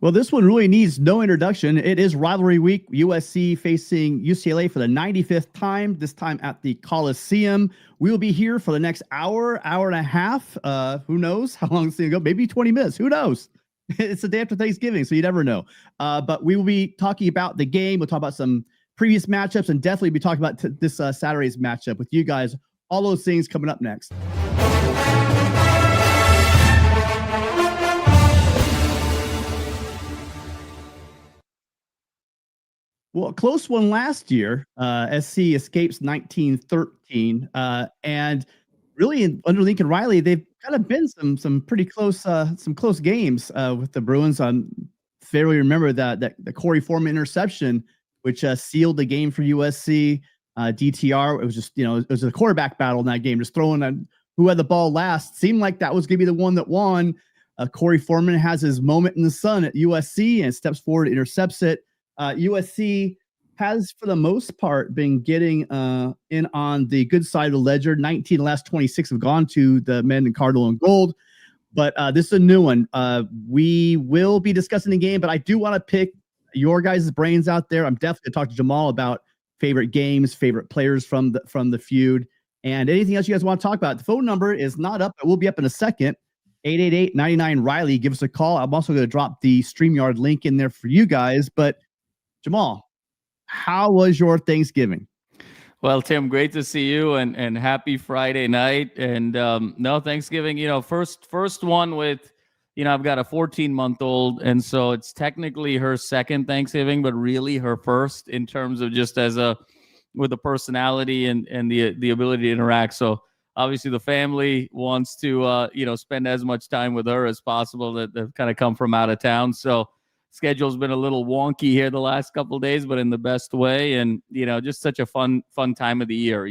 Well, this one really needs no introduction. It is rivalry week. USC facing UCLA for the 95th time, this time at the Coliseum. We will be here for the next hour, hour and a half. Who knows how long it's going to go? Maybe 20 minutes. Who knows? It's the day after Thanksgiving, so you never know. But we will be talking about the game. We'll talk about some previous matchups and definitely be talking about this Saturday's matchup with you guys. All those things coming up next. Well, a close one last year. SC escapes 1913, and really under Lincoln Riley, they've kind of been some pretty close games with the Bruins. Fairly remember that the Corey Foreman interception, which sealed the game for USC. DTR, it was just it was a quarterback battle in that game, just throwing on who had the ball last. Seemed like that was going to be the one that won. Corey Foreman has his moment in the sun at USC and steps forward, intercepts it. USC has, for the most part, been getting in on the good side of the ledger. 19 of the last 26 have gone to the men in Cardinal and Gold. But this is a new one. We will be discussing the game, but I do want to pick your guys' brains out there. I'm definitely going to talk to Jamal about favorite games, favorite players from the feud, and anything else you guys want to talk about. The phone number is not up. It will be up in a second. 888-99-RILEY. Give us a call. I'm also going to drop the StreamYard link in there for you guys. But Jamal, how was your Thanksgiving? Well, Tim, great to see you and happy Friday night. And no, Thanksgiving, first one with, I've got a 14-month-old. And so it's technically her second Thanksgiving, but really her first in terms of just with the personality and the ability to interact. So obviously the family wants to, spend as much time with her as possible that they've kind of come from out of town. So schedule's been a little wonky here the last couple of days, but in the best way. And, just such a fun time of the year.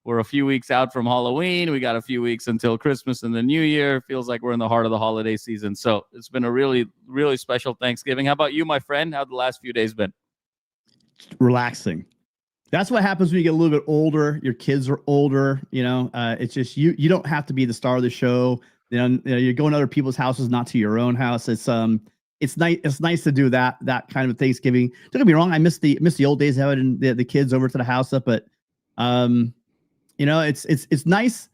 We're a few weeks out from Halloween. We got a few weeks until Christmas and the New Year. Feels like we're in the heart of the holiday season. So it's been a really, really special Thanksgiving. How about you, my friend? How the last few days been? Relaxing. That's what happens when you get a little bit older. Your kids are older. It's just you don't have to be the star of the show. You're going to other people's houses, not to your own house. It's nice. It's nice to do that kind of Thanksgiving. Don't get me wrong. I miss the old days having the kids over to the house up, but it's nice.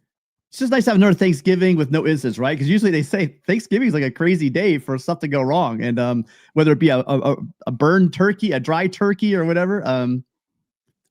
It's just nice to have another Thanksgiving with no incidents, right? Because usually they say Thanksgiving is like a crazy day for stuff to go wrong, and whether it be a burned turkey, a dry turkey, or whatever,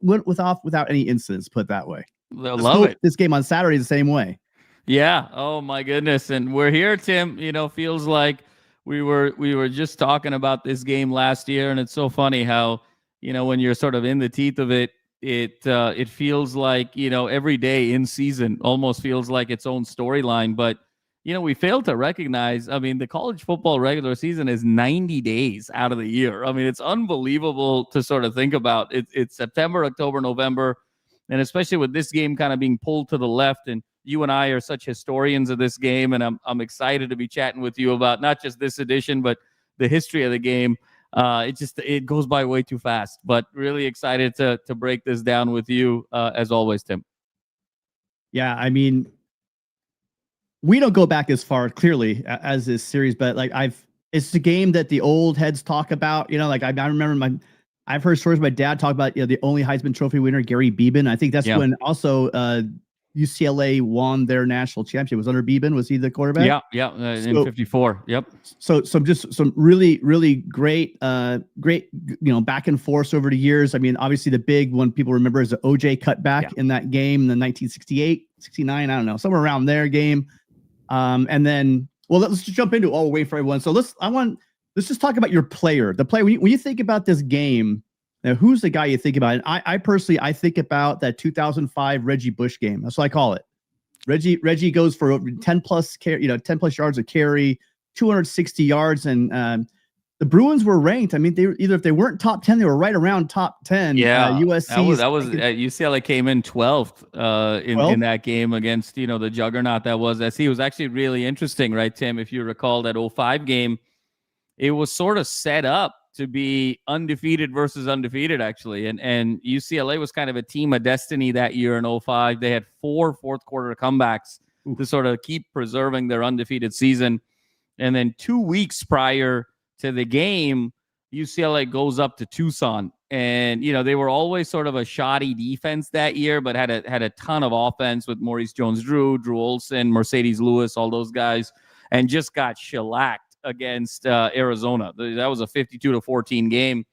went without any incidents. Put it that way. Love it. This game on Saturday the same way. Yeah. Oh my goodness. And we're here, Tim. Feels like we were just talking about this game last year, and it's so funny how when you're sort of in the teeth of it, it feels like every day in season almost feels like its own storyline. But we fail to recognize. I mean, the college football regular season is 90 days out of the year. I mean, it's unbelievable to sort of think about. It's September, October, November, and especially with this game kind of being pulled to the left. And you and I are such historians of this game, and I'm excited to be chatting with you about not just this edition, but the history of the game. It goes by way too fast, but really excited to break this down with you as always, Tim. Yeah, I mean, we don't go back as far clearly as this series, but it's the game that the old heads talk about. I remember I've heard stories. My dad talk about the only Heisman Trophy winner, Gary Beeben. I think that's when also UCLA won their national championship. Was under Beeben? Was he the quarterback? Yeah, in 54. Yep. So some really, really great back and forth over the years. I mean, obviously the big one people remember is the OJ cutback in that game in the 1968, 69, I don't know, somewhere around there game. And then, let's just jump into it all the way for everyone. So let's just talk about your player. The player, when you think about this game, now, who's the guy you think about? And I personally, I think about that 2005 Reggie Bush game. That's what I call it. Reggie goes for over 10 plus yards of carry, 260 yards. And the Bruins were ranked. I mean, if they weren't top 10, they were right around top 10. Yeah. USC. That was UCLA came in 12th in that game against, the juggernaut that was SC. It was actually really interesting, right, Tim? If you recall that 05 game, it was sort of set up to be undefeated versus undefeated, actually. And UCLA was kind of a team of destiny that year in 05. They had 4 fourth quarter comebacks to sort of keep preserving their undefeated season. And then 2 weeks prior to the game, UCLA goes up to Tucson, and they were always sort of a shoddy defense that year, but had a ton of offense with Maurice Jones-Drew, Drew Olson, Mercedes Lewis, all those guys, and just got shellacked against Arizona. That was a 52-14 game,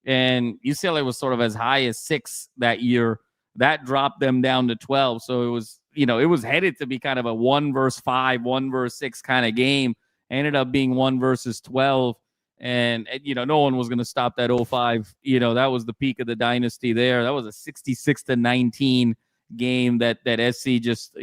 and UCLA was sort of as high as 6 that year. That dropped them down to 12, so it was headed to be kind of a 1 versus 5, 1 versus 6 kind of game. Ended up being 1 versus 12. And, no one was going to stop that 05. That was the peak of the dynasty there. That was a 66-19 game that SC just,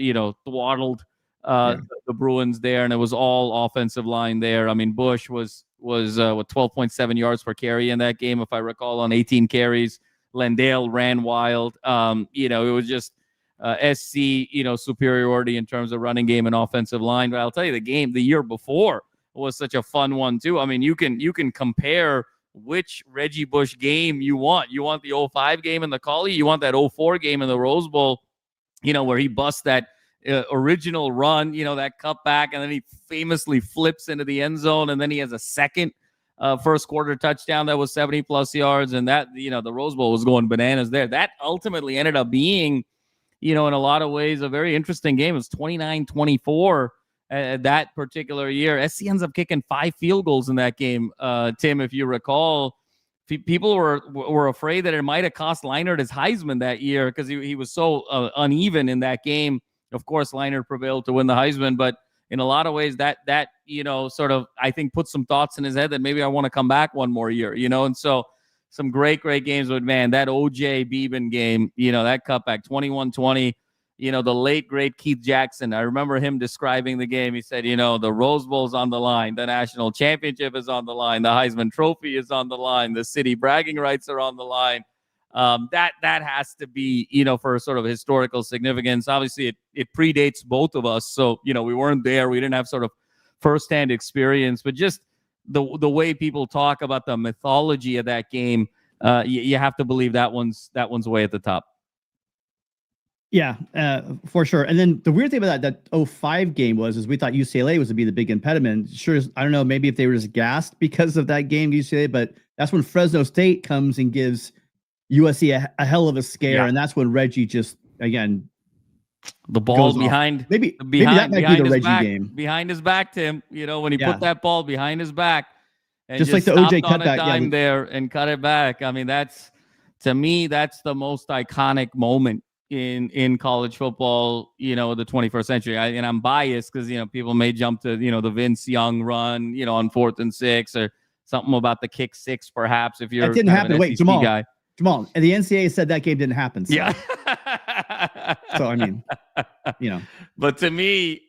throttled the Bruins there. And it was all offensive line there. I mean, Bush was with 12.7 yards per carry in that game, if I recall, on 18 carries. Lendale ran wild. It was just SC, superiority in terms of running game and offensive line. But I'll tell you, the year before was such a fun one too. I mean, you can compare which Reggie Bush game you want. You want the 05 game in the Collie, you want that 04 game in the Rose Bowl, where he busts that original run, that cutback, and then he famously flips into the end zone, and then he has a second first quarter touchdown that was 70 plus yards, and that, the Rose Bowl was going bananas there. That ultimately ended up being, in a lot of ways, a very interesting game. It was 29-24 that particular year. SC ends up kicking 5 field goals in that game. Tim, if you recall, people were afraid that it might have cost Leinart his Heisman that year because he was so uneven in that game. Of course, Leinart prevailed to win the Heisman, but in a lot of ways that sort of, I think, put some thoughts in his head that maybe I want to come back one more year, and so some great games. But man, that OJ Beeben game, that cutback 21-20. The late, great Keith Jackson, I remember him describing the game. He said, the Rose Bowl's on the line. The national championship is on the line. The Heisman Trophy is on the line. The city bragging rights are on the line. That has to be, for sort of historical significance. Obviously, it predates both of us. So, we weren't there. We didn't have sort of firsthand experience. But just the way people talk about the mythology of that game, you have to believe that one's way at the top. Yeah, for sure. And then the weird thing about that 05 game is we thought UCLA was to be the big impediment. Sure, I don't know, maybe if they were just gassed because of that game to UCLA, but that's when Fresno State comes and gives USC a hell of a scare, and that's when Reggie just, again, the ball behind that might be the Reggie back, game. Behind his back, Tim, when he put that ball behind his back and just like the OJ cutback there and cut it back. I mean, to me, that's the most iconic moment in college football, the 21st century. And I'm biased because, people may jump to, the Vince Young run, on 4th and 6 or something about the kick 6, perhaps, if you're that didn't happen. Wait, Jamal, guy. Jamal, and the NCAA said that game didn't happen. So. Yeah. So, I mean, But to me,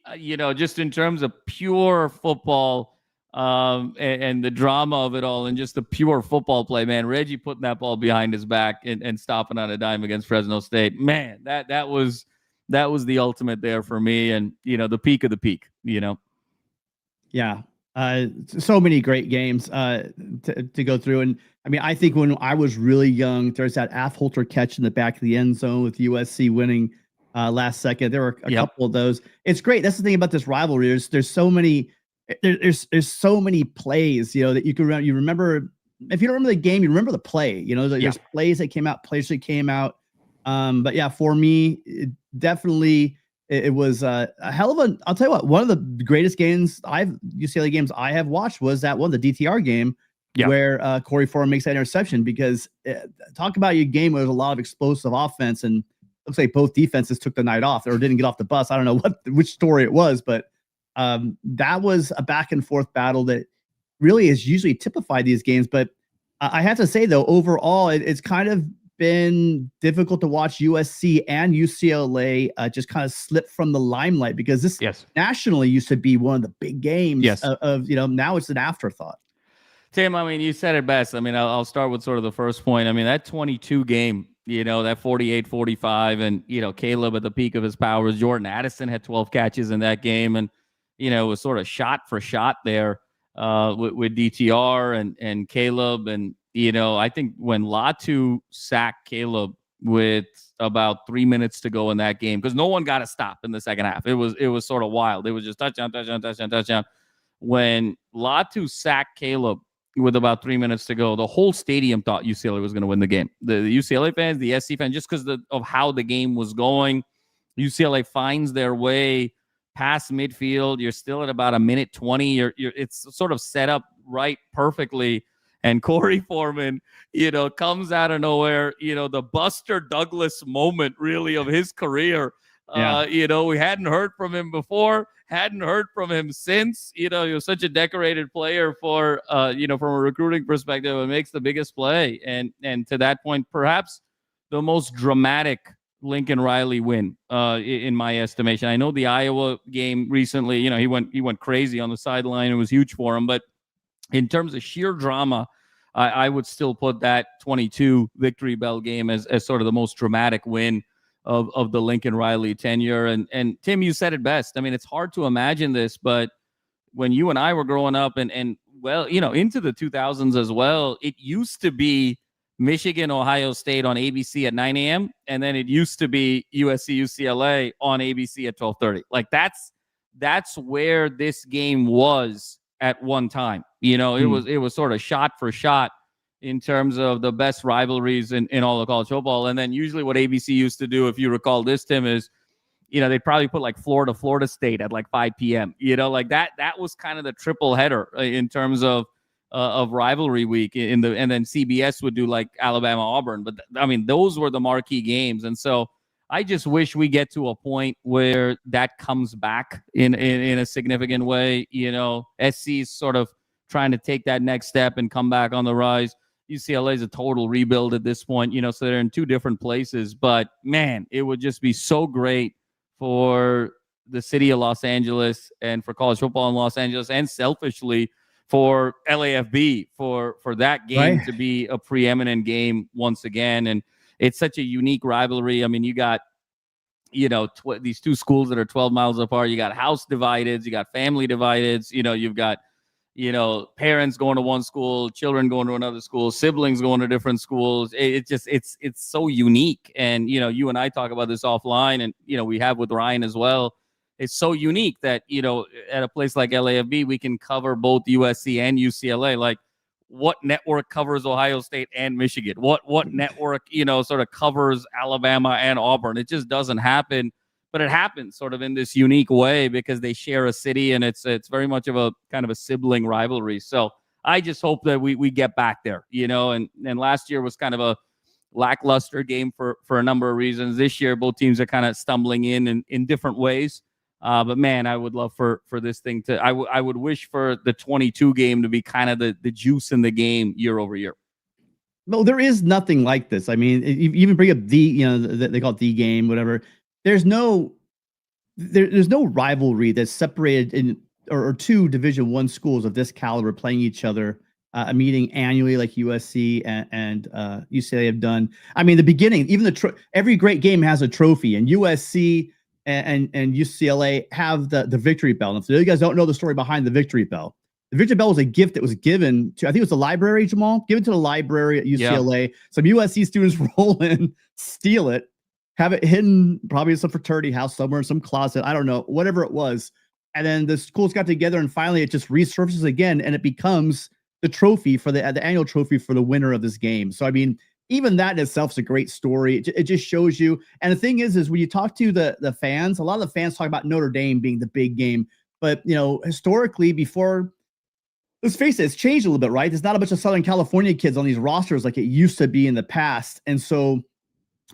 just in terms of pure football, and the drama of it all, and just the pure football play, man, Reggie putting that ball behind his back and stopping on a dime against Fresno State, man, that was the ultimate there for me, and the peak of the peak. Yeah, so many great games to go through, and I mean, I think when I was really young, there's that Affolter catch in the back of the end zone with USC winning last second. There were a couple of those. It's great. That's the thing about this rivalry. There's so many. There's so many plays, that you can remember. You remember, if you don't remember the game, you remember the play. There's plays that came out, plays that came out. But yeah, for me, it was a hell of a. I'll tell you what, one of the greatest games UCLA games I have watched was that one, the DTR game, where Corey Foreman makes that interception. Because talk about your game where there's a lot of explosive offense, and looks like both defenses took the night off or didn't get off the bus. I don't know which story it was, but. That was a back and forth battle that really is usually typified these games. But I have to say, though, overall, it's kind of been difficult to watch USC and UCLA just kind of slip from the limelight, because this nationally used to be one of the big games of now it's an afterthought. Tim, I mean, you said it best. I mean, I'll start with sort of the first point. I mean, that 22 game, that 48-45, and, Caleb at the peak of his powers. Jordan Addison had 12 catches in that game, and it was sort of shot for shot there with DTR and Caleb. And, I think when Latu sacked Caleb with about 3 minutes to go in that game, because no one got a stop in the second half. It was sort of wild. It was just touchdown. When Latu sacked Caleb, with about 3 minutes to go, the whole stadium thought UCLA was going to win the game. The UCLA fans, the SC fans, just because of how the game was going. UCLA finds their way past midfield. You're still at about a minute 20. It's sort of set up right perfectly. And Corey Foreman, comes out of nowhere, the Buster Douglas moment really of his career. Yeah. We hadn't heard from him before, hadn't heard from him since. He was such a decorated player for, from a recruiting perspective. It makes the biggest play. And to that point, perhaps the most dramatic Lincoln Riley win, in my estimation. I know the Iowa game recently, he went crazy on the sideline. It was huge for him. But in terms of sheer drama, I would still put that 22 Victory Bell game as sort of the most dramatic win of the Lincoln Riley tenure. And Tim, you said it best. I mean, it's hard to imagine this, but when you and I were growing up and well, into the 2000s as well, it used to be Michigan, Ohio State on ABC at 9 a.m. And then it used to be USC, UCLA on ABC at 12:30. Like that's where this game was at one time. It was sort of shot for shot in terms of the best rivalries in all of college football. And then usually what ABC used to do, if you recall this, Tim, is, they'd probably put like Florida State at like 5 p.m. Like that was kind of the triple header in terms of rivalry week and then CBS would do like Alabama Auburn. But I mean, those were the marquee games. And so I just wish we get to a point where that comes back in a significant way. SC's sort of trying to take that next step and come back on the rise. UCLA is a total rebuild at this point, so they're in two different places. But man, it would just be so great for the city of Los Angeles and for college football in Los Angeles, and selfishly for LAFB for that game to be a preeminent game once again. And it's such a unique rivalry. I mean, you got these two schools that are 12 miles apart. You got house divideds, you got family divideds. You've got parents going to one school, children going to another school, siblings going to different schools. It's so unique. And, you and I talk about this offline, and, we have with Ryan as well. It's so unique that, at a place like LAFB, we can cover both USC and UCLA. Like, what network covers Ohio State and Michigan? What network, sort of covers Alabama and Auburn? It just doesn't happen. But it happens sort of in this unique way because they share a city, and it's very much of a kind of a sibling rivalry. So I just hope that we get back there, and last year was kind of a lackluster game for a number of reasons. This year, both teams are kind of stumbling in different ways. But man, I would love for this thing to, I would wish for the 22 game to be kind of the juice in the game year over year. No, there is nothing like this. I mean, you even bring up they call it the game, whatever. There's no rivalry that's separated in or two Division I schools of this caliber playing each other, meeting annually like USC and UCLA have done. I mean, the beginning, even every great game has a trophy, and USC and UCLA have the Victory Bell. And if you guys don't know the story behind the Victory Bell, the Victory Bell was a gift that was given to, I think it was the library, Jamal, given to the library at UCLA. Yeah. Some USC students roll in, steal it, have it hidden probably in some fraternity house somewhere in some closet. I don't know, whatever it was. And then the schools got together, and finally it just resurfaces again, and it becomes the trophy for the annual trophy for the winner of this game. So, I mean, even that in itself is a great story. It just shows you. And the thing is when you talk to the fans, a lot of the fans talk about Notre Dame being the big game. But, historically before, let's face it, it's changed a little bit, right? There's not a bunch of Southern California kids on these rosters like it used to be in the past. And so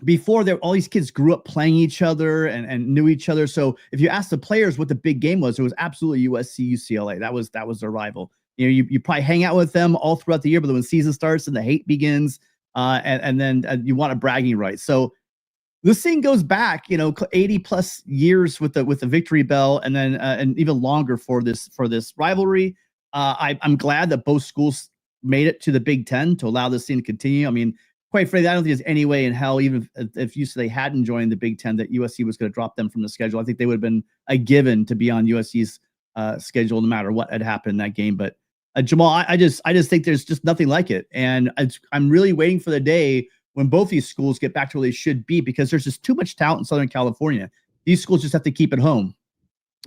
before all these kids grew up playing each other and knew each other. So if you ask the players what the big game was, it was absolutely USC, UCLA. That was their rival. You probably hang out with them all throughout the year, but when the season starts and the hate begins, and then you want a bragging right. So this thing goes back, 80 plus years with the Victory Bell, and then and even longer for this rivalry. I'm glad that both schools made it to the Big Ten to allow this thing to continue. I mean, quite frankly, I don't think there's any way in hell, even if UCLA hadn't joined the Big Ten, that USC was going to drop them from the schedule. I think they would have been a given to be on USC's schedule no matter what had happened in that game. But Jamal, I just think there's just nothing like it. And I'm really waiting for the day when both these schools get back to where they should be, because there's just too much talent in Southern California. These schools just have to keep it home.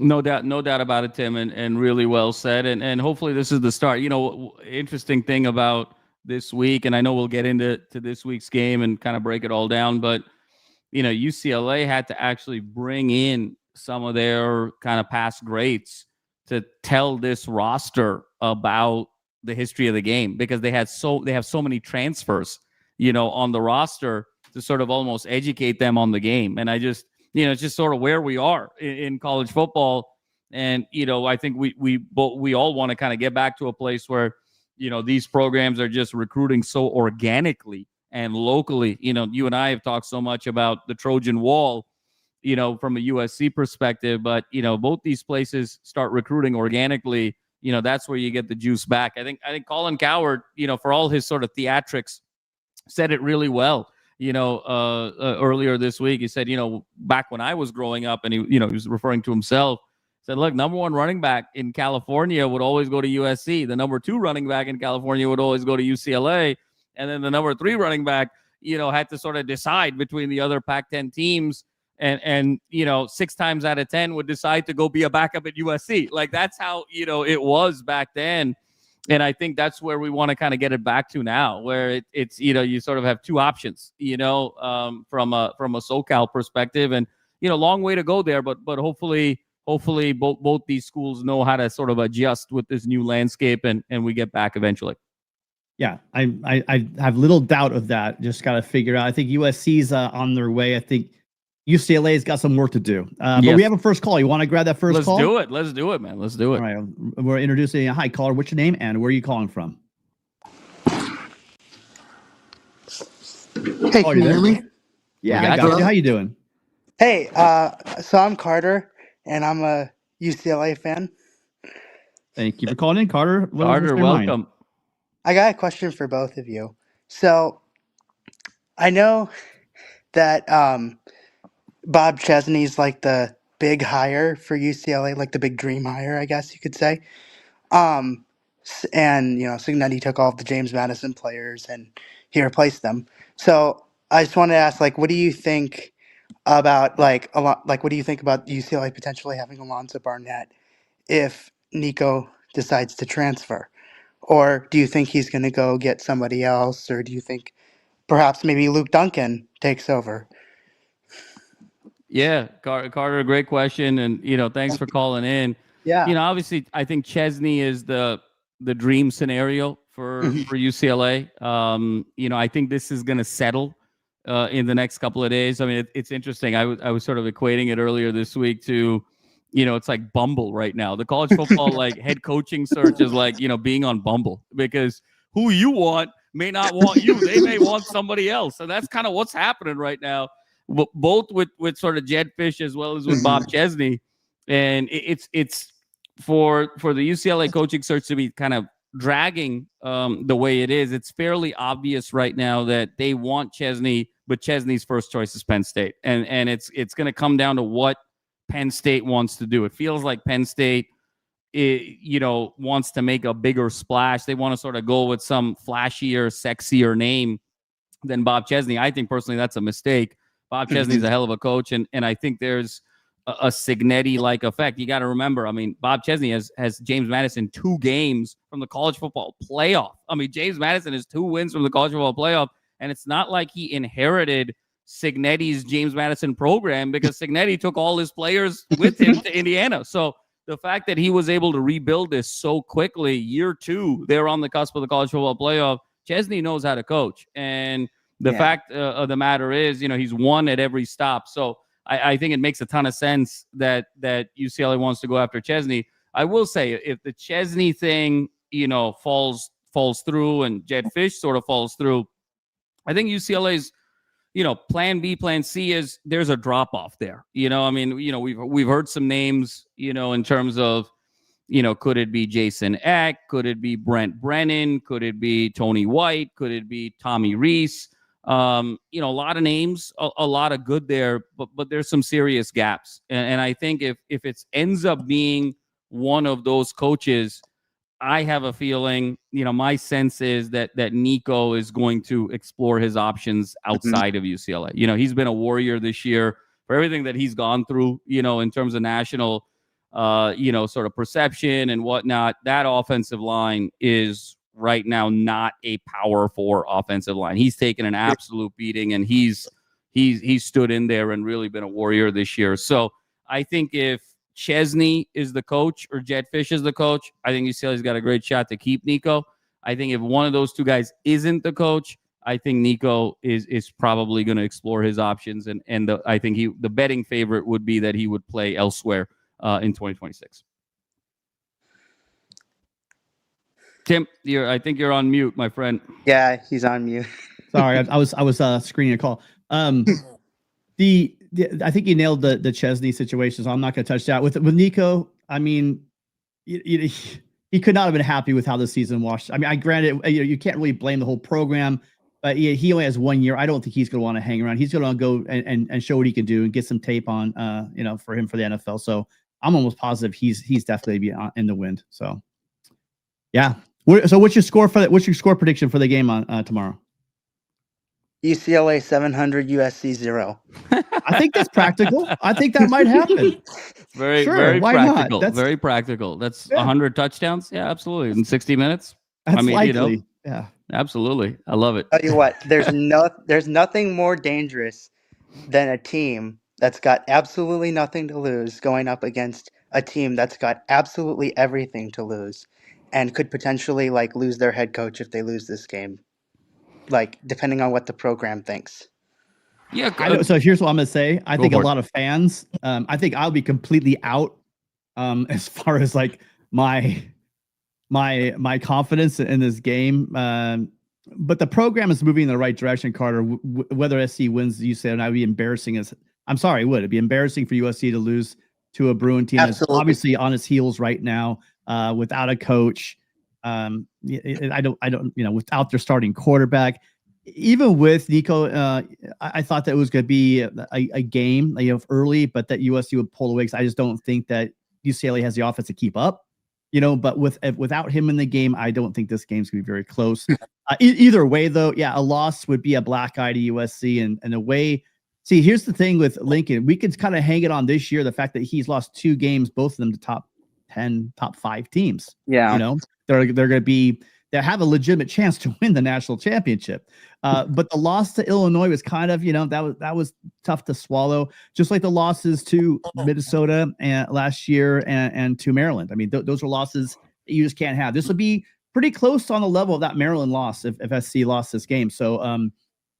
No doubt about it, Tim, and really well said. And hopefully this is the start. Interesting thing about this week, and I know we'll get into this week's game and kind of break it all down, but UCLA had to actually bring in some of their kind of past greats to tell this roster about the history of the game, because they have so many transfers, on the roster, to sort of almost educate them on the game. And I just, it's just sort of where we are in college football. And, I think we all want to kind of get back to a place where, these programs are just recruiting so organically and locally. You and I have talked so much about the Trojan Wall, from a USC perspective, but, both these places start recruiting organically. That's where you get the juice back. I think Colin Cowherd, for all his sort of theatrics, said it really well. Earlier this week, he said, back when I was growing up, and he was referring to himself, said, look, number one running back in California would always go to USC. The number two running back in California would always go to UCLA. And then the number three running back, had to sort of decide between the other Pac-10 teams. And 6 times out of 10 would decide to go be a backup at USC. Like, that's how, it was back then. And I think that's where we want to kind of get it back to now, where it's you sort of have two options, from a SoCal perspective, and long way to go there, but hopefully both these schools know how to sort of adjust with this new landscape, and we get back eventually. Yeah, I have little doubt of that. Just got to figure out. I think USC's on their way. I think UCLA's got some work to do. But we have a first call. You want to grab that first call? Let's do it, man. Let's do it. All right. We're introducing a hi caller. What's your name and where are you calling from? Hey, can you hear me? Yeah, I got you. How you doing? Hey, so I'm Carter, and I'm a UCLA fan. Thank you for calling in, Carter. Carter, welcome. I got a question for both of you. So I know that Bob Chesney's like the big hire for UCLA, like the big dream hire, I guess you could say. And Cignetti took all of the James Madison players and he replaced them. So I just wanted to ask, like, what do you think about what do you think about UCLA potentially having Alonzo Barnett if Nico decides to transfer? Or do you think he's going to go get somebody else? Or do you think perhaps maybe Luke Duncan takes over? Yeah, Carter, great question. And, thanks for calling in. Yeah. Obviously, I think Chesney is the dream scenario for UCLA. I think this is going to settle in the next couple of days. I mean, it's interesting. I was sort of equating it earlier this week to, it's like Bumble right now. The college football like head coaching search is like, being on Bumble, because who you want may not want you. They may want somebody else. And that's kind of what's happening right now, both with sort of Jed Fish as well as with Bob Chesney. And it's for the UCLA coaching search to be kind of dragging the way it is. It's fairly obvious right now that they want Chesney, but Chesney's first choice is Penn State. And it's going to come down to what Penn State wants to do. It feels like Penn State, wants to make a bigger splash. They want to sort of go with some flashier, sexier name than Bob Chesney. I think personally that's a mistake. Bob Chesney's a hell of a coach, and I think there's a Cignetti-like effect. You got to remember, I mean, Bob Chesney has James Madison 2 games from the college football playoff. I mean, James Madison has 2 wins from the college football playoff, and it's not like he inherited Cignetti's James Madison program, because Cignetti took all his players with him to Indiana. So the fact that he was able to rebuild this so quickly, year 2, they're on the cusp of the college football playoff. Chesney knows how to coach. And the fact of the matter is, he's won at every stop. So I think it makes a ton of sense that UCLA wants to go after Chesney. I will say, if the Chesney thing, falls through and Jed Fish sort of falls through, I think UCLA's, plan B, plan C is there's a drop off there. I mean, we've heard some names, in terms of, could it be Jason Eck? Could it be Brent Brennan? Could it be Tony White? Could it be Tommy Rees? A lot of names, a lot of good there, but there's some serious gaps. And I think if it ends up being one of those coaches, I have a feeling, my sense is that Nico is going to explore his options outside of UCLA. He's been a warrior this year for everything that he's gone through, in terms of national sort of perception and whatnot. That offensive line is right now not a power 4 offensive line. He's taken an absolute beating, and he's stood in there and really been a warrior this year. So I think if Chesney is the coach or Jet Fish is the coach, I think UCLA's got a great shot to keep Nico. I think if one of those two guys isn't the coach, I think Nico is probably going to explore his options, and I think the betting favorite would be that he would play elsewhere in 2026. Tim, I think you're on mute, my friend. Yeah, he's on mute. Sorry, I was screening a call. I think you nailed the Chesney situation, so I'm not going to touch that. With Nico, I mean, he could not have been happy with how the season washed. I mean, granted, you can't really blame the whole program, but he only has 1 year. I don't think he's going to want to hang around. He's going to go and show what he can do and get some tape on, for him for the NFL. So I'm almost positive he's definitely be in the wind. So, yeah. So what's your score prediction for the game on tomorrow? UCLA 700, USC 0. I think that's practical. I think that might happen. Very practical. Very practical. That's 100 touchdowns. Yeah, absolutely. In 60 minutes. That's likely. Yeah, absolutely. I love it. Tell you what, there's nothing more dangerous than a team that's got absolutely nothing to lose going up against a team that's got absolutely everything to lose and could potentially lose their head coach if they lose this game. Depending on what the program thinks. Yeah. So here's what I'm going to say. I think a lot of fans, I think I'll be completely out as far as my confidence in this game. But the program is moving in the right direction, Carter. Whether SC wins UCLA, and I'd be embarrassing I'm sorry, it would. It'd be embarrassing for USC to lose to a Bruin team that's obviously on its heels right now, without a coach. I don't, without their starting quarterback, even with Nico, I thought that it was going to be a game, early, but that USC would pull away. Because I just don't think that UCLA has the offense to keep up, but without him in the game, I don't think this game's going to be very close. Either way though, a loss would be a black eye to USC and a way. See, here's the thing with Lincoln, we could kind of hang it on this year. The fact that he's lost 2 games, both of them to top 10, top 5 teams. Yeah. They're going to they have a legitimate chance to win the national championship. But the loss to Illinois was kind of, that was tough to swallow. Just like the losses to Minnesota last year and to Maryland. I mean, those are losses that you just can't have. This would be pretty close on the level of that Maryland loss if SC lost this game. So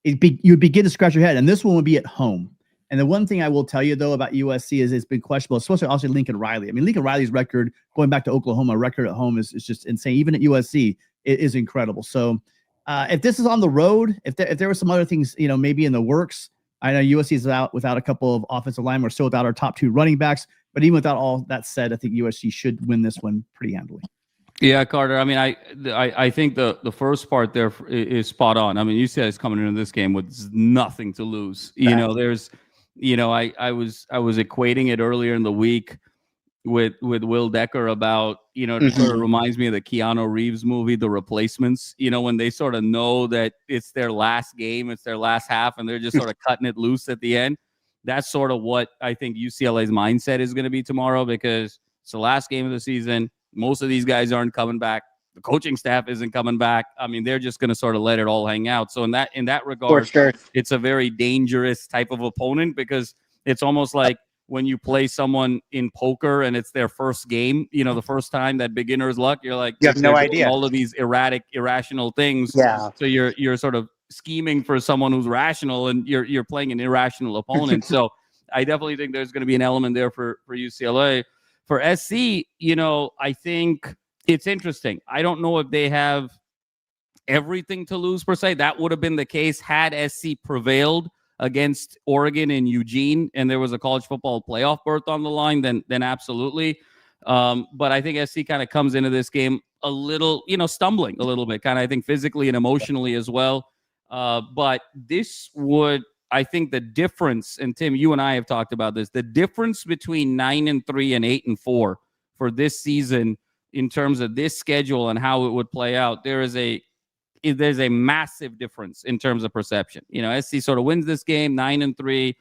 you'd begin to scratch your head, and this one would be at home. And the one thing I will tell you, though, about USC is it's been questionable, especially also Lincoln Riley. I mean, Lincoln Riley's record, going back to Oklahoma, record at home is just insane. Even at USC, it is incredible. So if this is on the road, if there were some other things, maybe in the works, I know USC is out without a couple of offensive linemen. We're still without our top 2 running backs. But even without all that said, I think USC should win this one pretty handily. Yeah, Carter. I mean, I think the first part there is spot on. I mean, UCLA is coming into this game with nothing to lose. There's I was equating it earlier in the week with Will Decker about, it sort of reminds me of the Keanu Reeves movie, The Replacements, when they sort of know that it's their last game, it's their last half, and they're just sort of cutting it loose at the end. That's sort of what I think UCLA's mindset is going to be tomorrow, because it's the last game of the season. Most of these guys aren't coming back. The coaching staff isn't coming back. I mean, they're just going to sort of let it all hang out. So in that regard, it's a very dangerous type of opponent, because it's almost like when you play someone in poker and it's their first game, the first time, that beginner's luck, you're like, you have no idea. All of these irrational things. Yeah. So you're sort of scheming for someone who's rational, and you're playing an irrational opponent. So I definitely think there's going to be an element there for UCLA. For SC, I think it's interesting. I don't know if they have everything to lose per se. That would have been the case had SC prevailed against Oregon and Eugene, and there was a college football playoff berth on the line, then absolutely. But I think SC kind of comes into this game a little, stumbling a little bit, kind of, I think, physically and emotionally as well. But this would, I think, the difference, and Tim, you and I have talked about this, the difference between 9-3 and 8-4 for this season in terms of this schedule and how it would play out, there's a massive difference in terms of perception. SC sort of wins this game 9-3.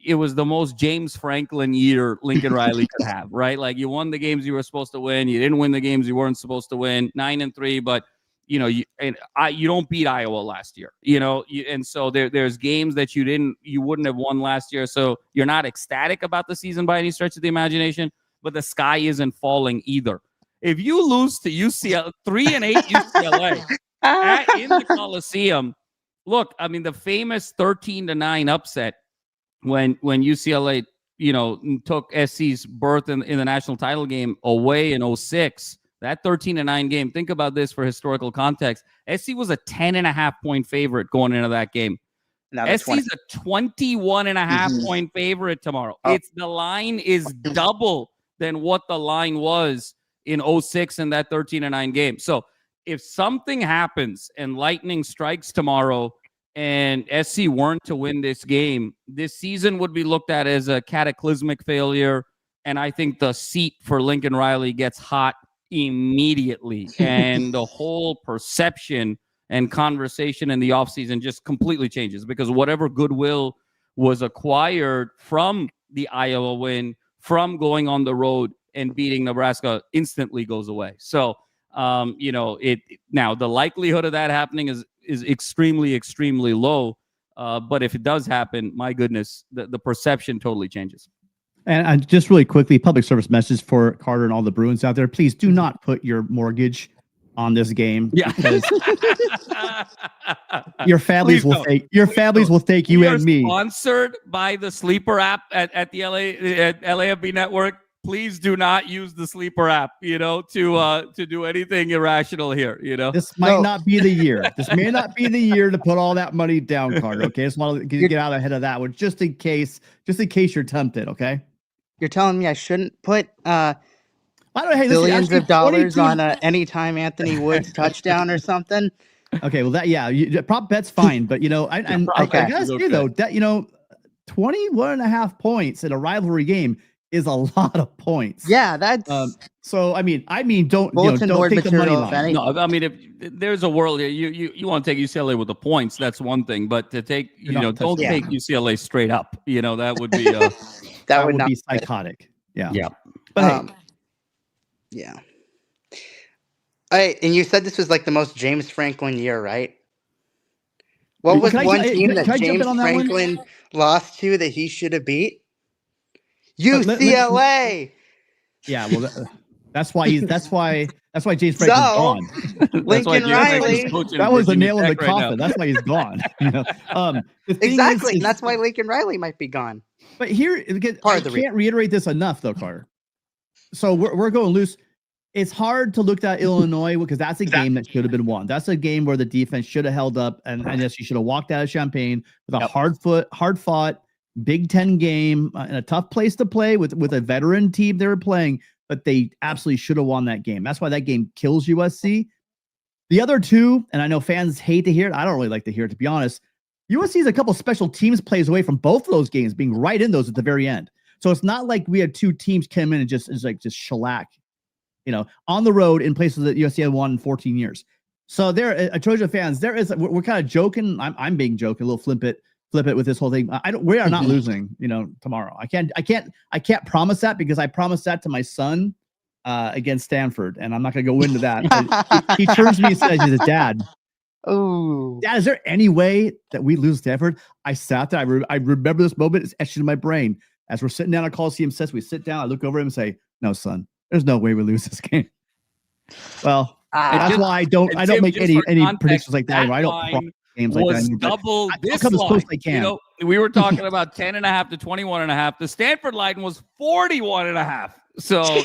it was the most James Franklin year Lincoln Riley could have, right? Like you won the games you were supposed to win. You didn't win the games you weren't supposed to win. 9-3, but you don't beat Iowa last year, and so there's games that you wouldn't have won last year. So you're not ecstatic about the season by any stretch of the imagination, but the sky isn't falling either. If you lose to UCLA, 3-8 UCLA in the Coliseum, look, I mean, the famous 13-9 upset when UCLA, took SC's berth in the national title game away in 2006. That 13-9 game, think about this for historical context. SC was a 10.5-point favorite going into that game. Now SC's a 21.5 point favorite tomorrow. Oh. The line is double than what the line was in 2006 in that 13-9 game. So if something happens and lightning strikes tomorrow and SC weren't to win this game, this season would be looked at as a cataclysmic failure. And I think the seat for Lincoln Riley gets hot immediately. And the whole perception and conversation in the offseason just completely changes, because whatever goodwill was acquired from the Iowa win, from going on the road and beating Nebraska, instantly goes away. So, now the likelihood of that happening is extremely, extremely low. But if it does happen, my goodness, the perception totally changes. And just really quickly, public service message for Carter and all the Bruins out there: please do not put your mortgage on this game. Yeah. Because your families will take you and me. Sponsored by the Sleeper app at the LAFB network. Please do not use the Sleeper app, to do anything irrational here. This might not be the year. This may not be the year to put all that money down, Carter. Okay, just want to get out ahead of that one, just in case you're tempted. Okay. You're telling me I shouldn't put billions of dollars on a anytime Anthony Woods touchdown or something? Okay, well prop bet's fine, but I gotta say though that 21.5 points in a rivalry game is a lot of points. Yeah, that's so. I mean, don't take the money line. No, I mean, if there's a world here, you want to take UCLA with the points, that's one thing. But to take, don't take UCLA straight up. That would be that would be psychotic. Yeah. But yeah. And you said this was like the most James Franklin year, right? What was one team that James Franklin lost to that he should have beat? UCLA. Yeah, well, that's why James Franklin's gone. Lincoln Riley. That was a nail in the coffin. That's why he's gone. Exactly. That's why Lincoln Riley might be gone. But here, I can't reiterate this enough, though, Carter. So we're going loose. It's hard to look at Illinois because that's a game that should have been won. That's a game where the defense should have held up, and yes, you should have walked out of Champaign with a hard-fought Big Ten game in a tough place to play with a veteran team they were playing, but they absolutely should have won that game. That's why that game kills USC. The other two, and I know fans hate to hear it. I don't really like to hear it, to be honest. USC is a couple special teams plays away from both of those games being right in those at the very end. So it's not like we had two teams come in and just shellac, on the road in places that USC had won in 14 years. So there, Trojan fans, we're kind of joking. I'm being joking, a little flip it with this whole thing. We are not losing, tomorrow. I can't promise that, because I promised that to my son against Stanford, and I'm not going to go into that. he turns to me and says, he's a dad. Oh, Dad, is there any way that we lose Stanford? I sat there. I remember this moment. It's etched in my brain. As we're sitting down at Coliseum sets, we sit down. I look over him and say, "No, son, there's no way we lose this game." Well, that's why I don't make any predictions like that anymore. I don't games like that. Double this come as close as I can. We were talking about 10.5 to 21.5. The Stanford line was 41.5. So,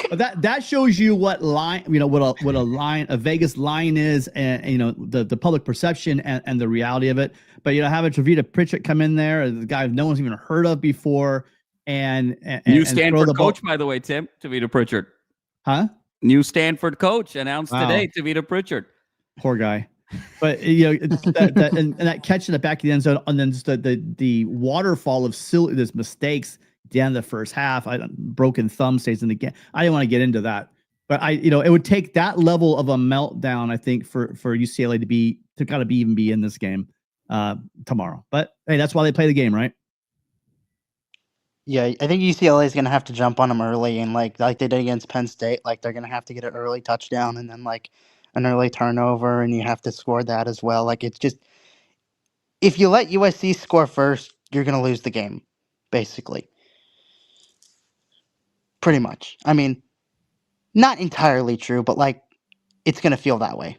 but that shows you what line, what a Vegas line is, and the public perception and the reality of it. But having Tavita Pritchett come in there, the guy no one's even heard of before, and new Stanford coach, by the way, Tim, Tavita Pritchard. Huh? New Stanford coach announced today, Tavita Pritchard. Poor guy. But that catch in the back of the end zone, and then just the waterfall of there's mistakes at the end of the first half. Broken thumb stays in the game. I didn't want to get into that, but it would take that level of a meltdown, I think, for UCLA to kind of even be in this game tomorrow. But hey, that's why they play the game, right? Yeah, I think UCLA is going to have to jump on them early, and like they did against Penn State, like they're going to have to get an early touchdown and then like an early turnover, and you have to score that as well. Like it's just if you let USC score first, you're going to lose the game, basically. Pretty much. I mean, not entirely true, but like it's going to feel that way.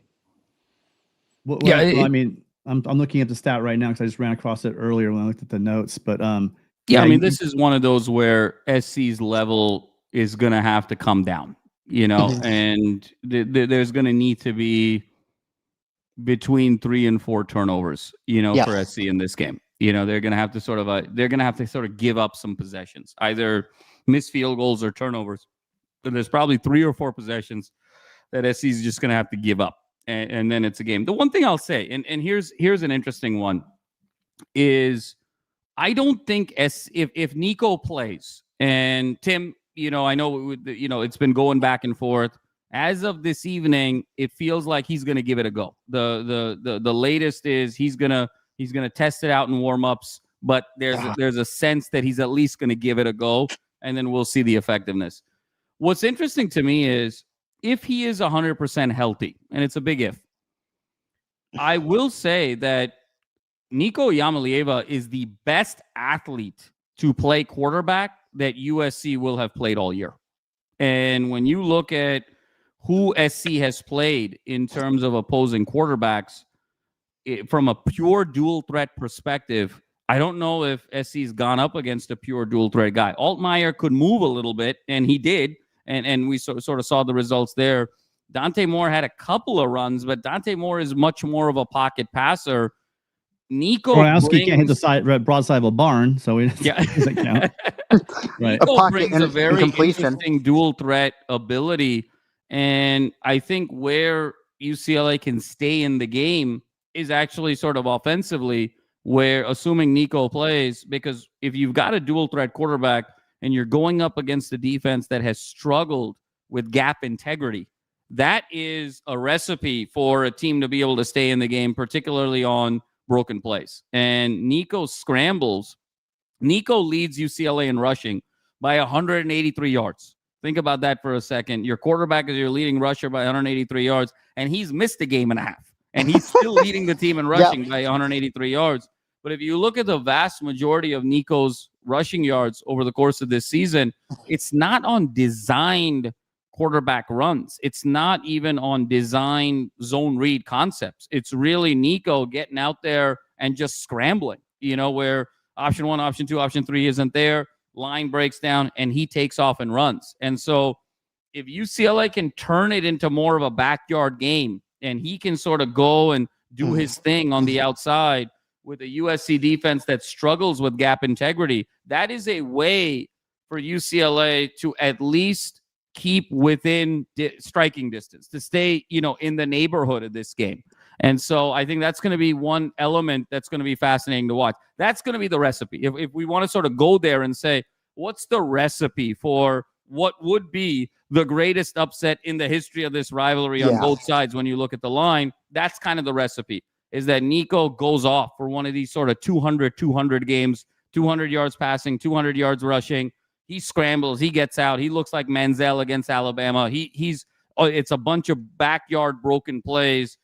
I mean, I'm looking at the stat right now because I just ran across it earlier when I looked at the notes. But I mean, this is one of those where SC's level is going to have to come down, and there's going to need to be between 3 and 4 turnovers, for SC in this game. They're going to have to sort of give up some possessions, either miss field goals or turnovers. But there's probably 3 or 4 possessions that SC is just going to have to give up. And then it's a game. The one thing I'll say, and here's an interesting one, is I don't think if Nico plays, and Tim, I know it's been going back and forth. As of this evening, it feels like he's going to give it a go. The latest is he's gonna test it out in warmups, but there's a sense that he's at least going to give it a go, and then we'll see the effectiveness. What's interesting to me is if he is 100% healthy, and it's a big if, I will say that Nico Iamaleava is the best athlete to play quarterback that USC will have played all year. And when you look at who SC has played in terms of opposing quarterbacks, from a pure dual threat perspective, I don't know if SC's gone up against a pure dual threat guy. Altmaier could move a little bit, and he did, and we sort of saw the results there. Dante Moore had a couple of runs, but Dante Moore is much more of a pocket passer. Nico Browski can't hit the broadside of a barn, so it doesn't count. Right. Nico brings a very interesting dual threat ability, and I think where UCLA can stay in the game is actually sort of offensively, where assuming Nico plays, because if you've got a dual threat quarterback and you're going up against a defense that has struggled with gap integrity, that is a recipe for a team to be able to stay in the game, particularly on broken plays. And Nico scrambles. Nico leads UCLA in rushing by 183 yards. Think about that for a second. Your quarterback is your leading rusher by 183 yards, and he's missed a game and a half. And he's still leading the team in rushing by 183 yards. But if you look at the vast majority of Nico's rushing yards over the course of this season, it's not on designed quarterback runs. It's not even on design zone read concepts. It's really Nico getting out there and just scrambling, where option 1, option 2, option 3 isn't there. Line breaks down and he takes off and runs. And so if UCLA can turn it into more of a backyard game and he can sort of go and do his thing on the outside with a USC defense that struggles with gap integrity, that is a way for UCLA to at least keep within striking distance, to stay, in the neighborhood of this game. And so I think that's going to be one element that's going to be fascinating to watch. That's going to be the recipe. If we want to sort of go there and say, what's the recipe for what would be the greatest upset in the history of this rivalry on both sides when you look at the line, that's kind of the recipe, is that Nico goes off for one of these sort of 200 games, 200 yards passing, 200 yards rushing. He scrambles, he gets out, he looks like Manziel against Alabama. It's a bunch of backyard broken plays.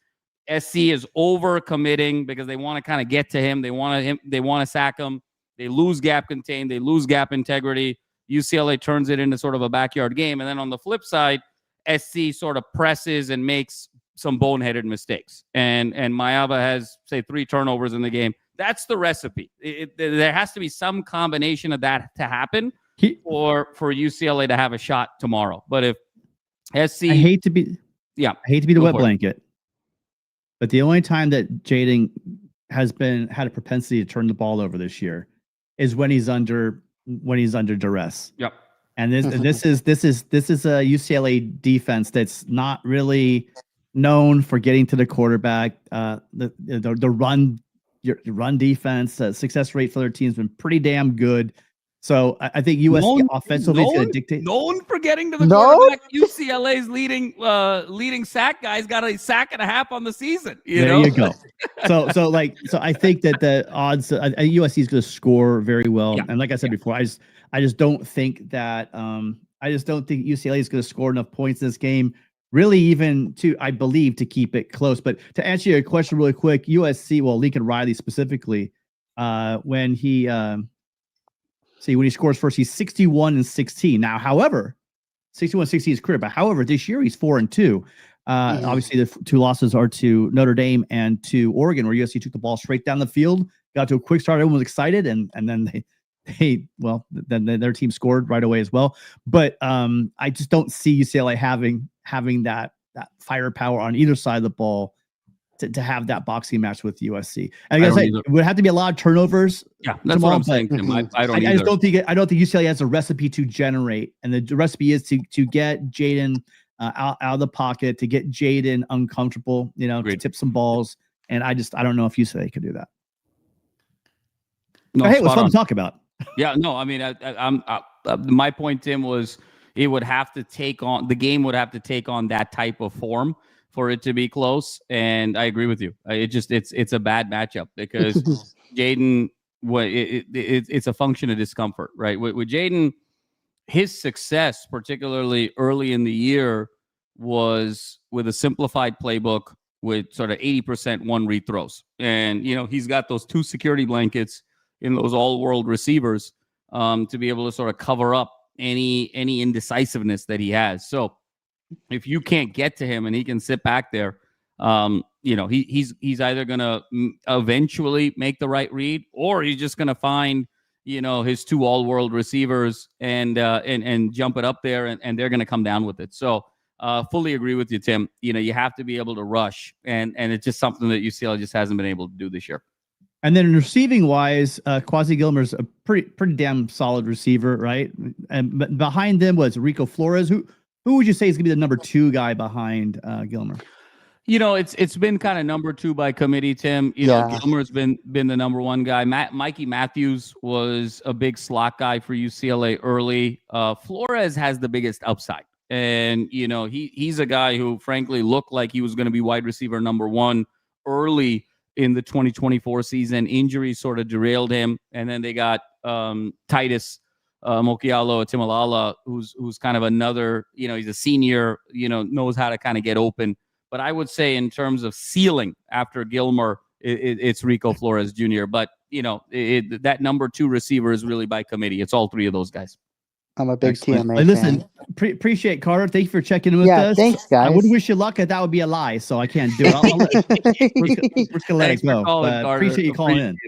SC is over committing because they want to kind of get to him. They want to sack him. They lose gap contain. They lose gap integrity. UCLA turns it into sort of a backyard game. And then on the flip side, SC sort of presses and makes some boneheaded mistakes. And Iamaleava has, say, 3 turnovers in the game. That's the recipe. There has to be some combination of that to happen for UCLA to have a shot tomorrow. But if SC... I hate to be the wet blanket, but the only time that Jaden had a propensity to turn the ball over this year is when he's under duress. Yep. And this is a UCLA defense that's not really known for getting to the quarterback. The run defense, success rate for their team's been pretty damn good. So I think USC offensively is going to dictate. Known for getting to the quarterback. UCLA's leading sack guy's got a sack and a half on the season. There you go. So I think that the odds USC is going to score very well. Yeah. And like I said before, I just don't think that UCLA is going to score enough points in this game, really, even I believe, to keep it close. But to answer your question really quick, USC, well, Lincoln Riley specifically, when he scores first, he's 61-16. Now, however, 61-16 is his career, but however, this year he's 4-2. Obviously, the two losses are to Notre Dame and to Oregon, where USC took the ball straight down the field, got to a quick start, everyone was excited, and then then their team scored right away as well. But I just don't see UCLA having that firepower on either side of the ball to have that boxing match with USC. And I guess it would have to be a lot of turnovers. Yeah, that's what I'm saying, Tim. I just don't think UCLA has a recipe to generate, and the recipe is to get Jaden out of the pocket, to get Jaden uncomfortable, to tip some balls. And I don't know if UCLA could do that. No, hey, it was fun to talk about. Yeah, no, I mean, my point, Tim, was the game would have to take on that type of form for it to be close. And I agree with you. It's a bad matchup because Jaden, it's a function of discomfort, right? With Jaden, his success, particularly early in the year, was with a simplified playbook with sort of 80% one-read throws. And, he's got those two security blankets in those all-world receivers to be able to sort of cover up any indecisiveness that he has. So if you can't get to him and he can sit back there, he's either going to eventually make the right read, or he's just going to find his two all-world receivers and jump it up there, and they're going to come down with it. So fully agree with you, Tim. You have to be able to rush, and it's just something that UCLA just hasn't been able to do this year. And then receiving wise, Quasi Gilmer's a pretty damn solid receiver, right? And behind them was Rico Flores. Who would you say is going to be the number 2 guy behind Gilmer? It's been kind of number 2 by committee, Tim. Gilmer's been the number 1 guy. Mikey Matthews was a big slot guy for UCLA early. Flores has the biggest upside. And, he's a guy who, frankly, looked like he was going to be wide receiver number 1 early in the 2024 season. Injuries sort of derailed him. And then they got Titus Mokialo Timolala, who's kind of another, he's a senior, knows how to kind of get open. But I would say in terms of ceiling after Gilmer, it's Rico Flores Jr. But, that number 2 receiver is really by committee. It's all 3 of those guys. I'm a big TMA fan. Listen, appreciate Carter. Thank you for checking in with us. Thanks, guys. I would wish you luck, that would be a lie, so I can't do it. We're just gonna let it go. Appreciate you calling in.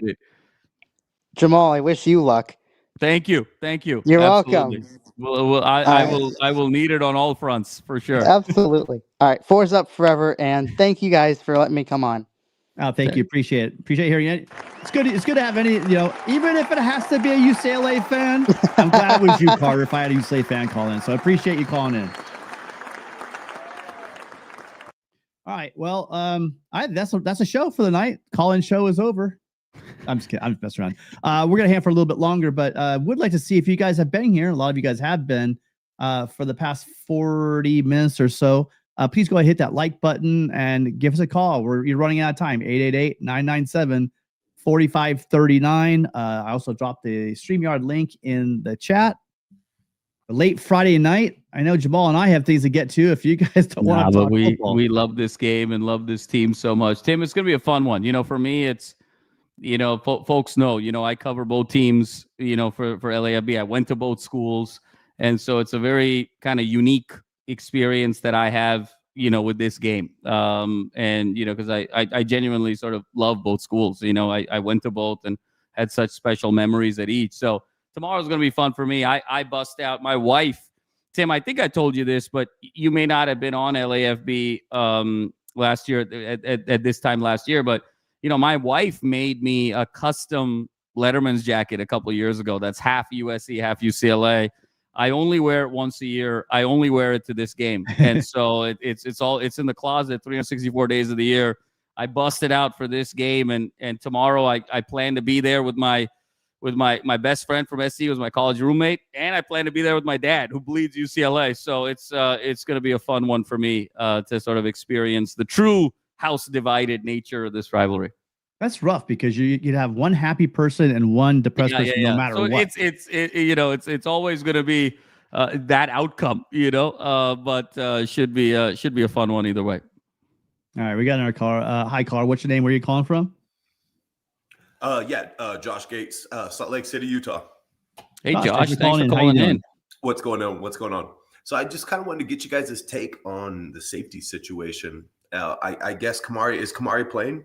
Jamal, I wish you luck. Thank you. You're Absolutely. welcome. I will need it on all fronts for sure. Absolutely. All right, 4's up forever, and thank you guys for letting me come on. Oh, thank you. Appreciate it. Appreciate hearing it. It's good to have any, even if it has to be a UCLA fan, I'm glad it was you, Carter, if I had a UCLA fan call in. So I appreciate you calling in. All right. Well, that's a show for the night. Call-in show is over. I'm just kidding. I'm just messing around. We're going to hang for a little bit longer, but would like to see if you guys have been here. A lot of you guys have been for the past 40 minutes or so. Please go ahead and hit that like button and give us a call. You're running out of time. 888-997-4539. I also dropped the StreamYard link in the chat. Late Friday night. I know Jamal and I have things to get to. If you guys don't want to talk football. We love this game and love this team so much. Tim, it's going to be a fun one. For me, it's, folks know, I cover both teams, for LAFB. I went to both schools. And so it's a very kind of unique experience that I have, with this game. And, because I genuinely sort of love both schools. I went to both and had such special memories at each. So tomorrow's going to be fun for me. I bust out my wife. Tim, I think I told you this, but you may not have been on LAFB last year at this time last year. But, my wife made me a custom Letterman's jacket a couple of years ago. That's half USC, half UCLA. I only wear it once a year. I only wear it to this game. And so it's in the closet 364 days of the year. I bust it out for this game. And tomorrow I plan to be there with my best friend from SC, who was my college roommate. And I plan to be there with my dad, who bleeds UCLA. So it's going to be a fun one for me to sort of experience the true house divided nature of this rivalry. That's rough because you'd have one happy person and one depressed person no matter so what. it's always going to be that outcome, but should be a fun one either way. All right, we got another caller. Hi, caller. What's your name? Where are you calling from? Josh Gates, Salt Lake City, Utah. Hey, Josh, thanks for calling in. What's going on? So I just kind of wanted to get you guys' take on the safety situation. I guess Kamari playing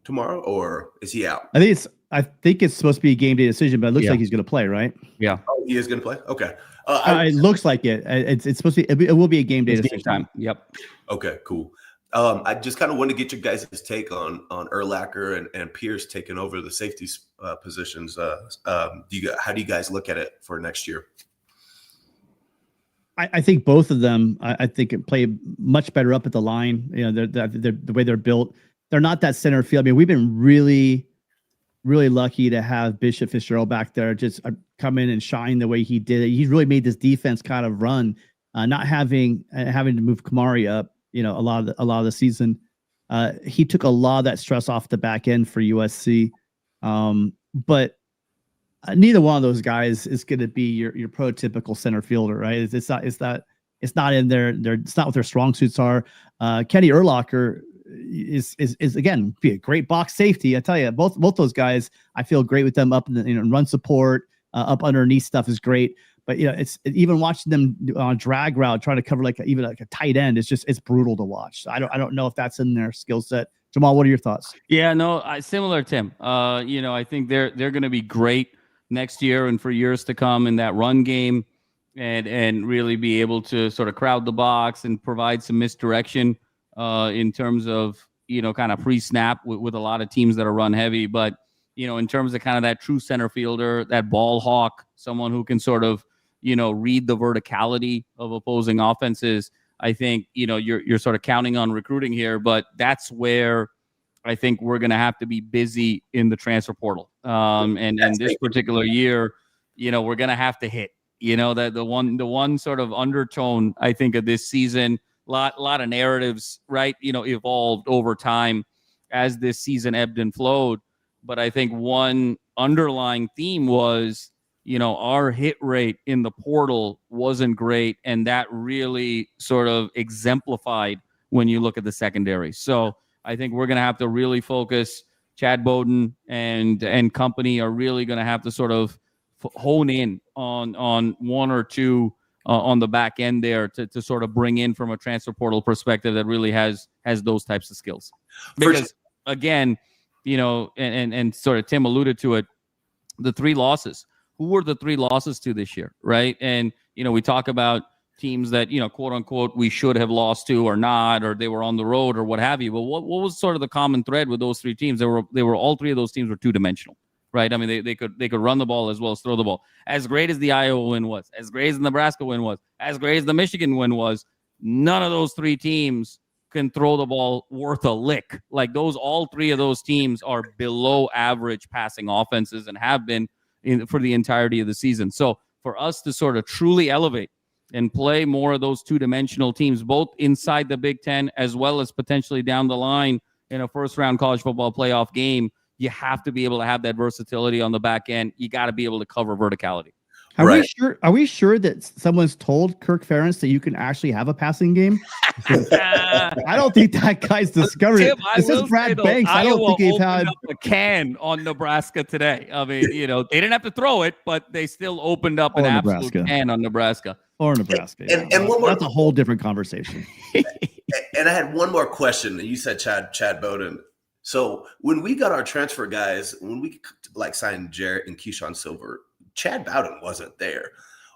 tomorrow, or is he out? I think it's supposed to be a game day decision, but it looks like he's going to play, right? Yeah. Oh, he is going to play. Okay. It looks like it. It's supposed to be. It will be a game day decision. Game time. Yep. Okay. Cool. I just kind of want to get your guys' take on Urlacher and Pierce taking over the safety positions. How do you guys look at it for next year? I think both of them. I think it play much better up at the line. They're the way they're built. They're not that center field. I mean, we've been really, really lucky to have Bishop Fitzgerald back there just come in and shine the way he did. He's really made this defense kind of run. Not having to move Kamari up. A lot of the season, he took a lot of that stress off the back end for USC. But neither one of those guys is going to be your prototypical center fielder, right? It's not in there. It's not what their strong suits are. Kenny Urlacher is again be a great box safety. I tell you, both those guys, I feel great with them up in the run support, up underneath stuff is great. But it's even watching them on a drag route, trying to cover even a tight end. It's brutal to watch. So I don't know if that's in their skill set. Jamal, what are your thoughts? Yeah, no, similar, Tim. I think they're going to be great next year and for years to come in that run game, and really be able to sort of crowd the box and provide some misdirection in terms of kind of pre-snap with a lot of teams that are run heavy. But in terms of kind of that true center fielder, that ball hawk, someone who can sort of read the verticality of opposing offenses. I think, you're sort of counting on recruiting here, but that's where I think we're going to have to be busy in the transfer portal. And this particular year, we're going to have to hit, that the one sort of undertone, I think, of this season, lot of narratives, right? Evolved over time as this season ebbed and flowed. But I think one underlying theme was, our hit rate in the portal wasn't great. And that really sort of exemplified when you look at the secondary. So I think we're going to have to really focus. Chad Bowden and company are really going to have to sort of hone in on one or two on the back end there to sort of bring in from a transfer portal perspective that really has those types of skills. Because again, and sort of Tim alluded to it, the three losses. Who were the three losses to this year, right? And, we talk about teams that, quote unquote, we should have lost to or not, or they were on the road or what have you. But what was sort of the common thread with those three teams? They were all three of those teams were two-dimensional, right? I mean, they could run the ball as well as throw the ball. As great as the Iowa win was, as great as the Nebraska win was, as great as the Michigan win was, none of those three teams can throw the ball worth a lick. Like all three of those teams are below average passing offenses and have been for the entirety of the season. So for us to sort of truly elevate and play more of those two-dimensional teams, both inside the Big Ten as well as potentially down the line in a first-round college football playoff game, you have to be able to have that versatility on the back end. You got to be able to cover verticality. Are we sure that someone's told Kirk Ferentz that you can actually have a passing game? I don't think that guy's discovered it. This is Brad Banks. I don't think he's had a can on Nebraska today. I mean, they didn't have to throw it, but they still opened up an absolute can on Nebraska. Or Nebraska. And one more, that's a whole different conversation. And I had one more question. You said Chad Bowden. So when we got our transfer guys, when we signed Jarrett and Keyshawn Silver, Chad Bowden wasn't there.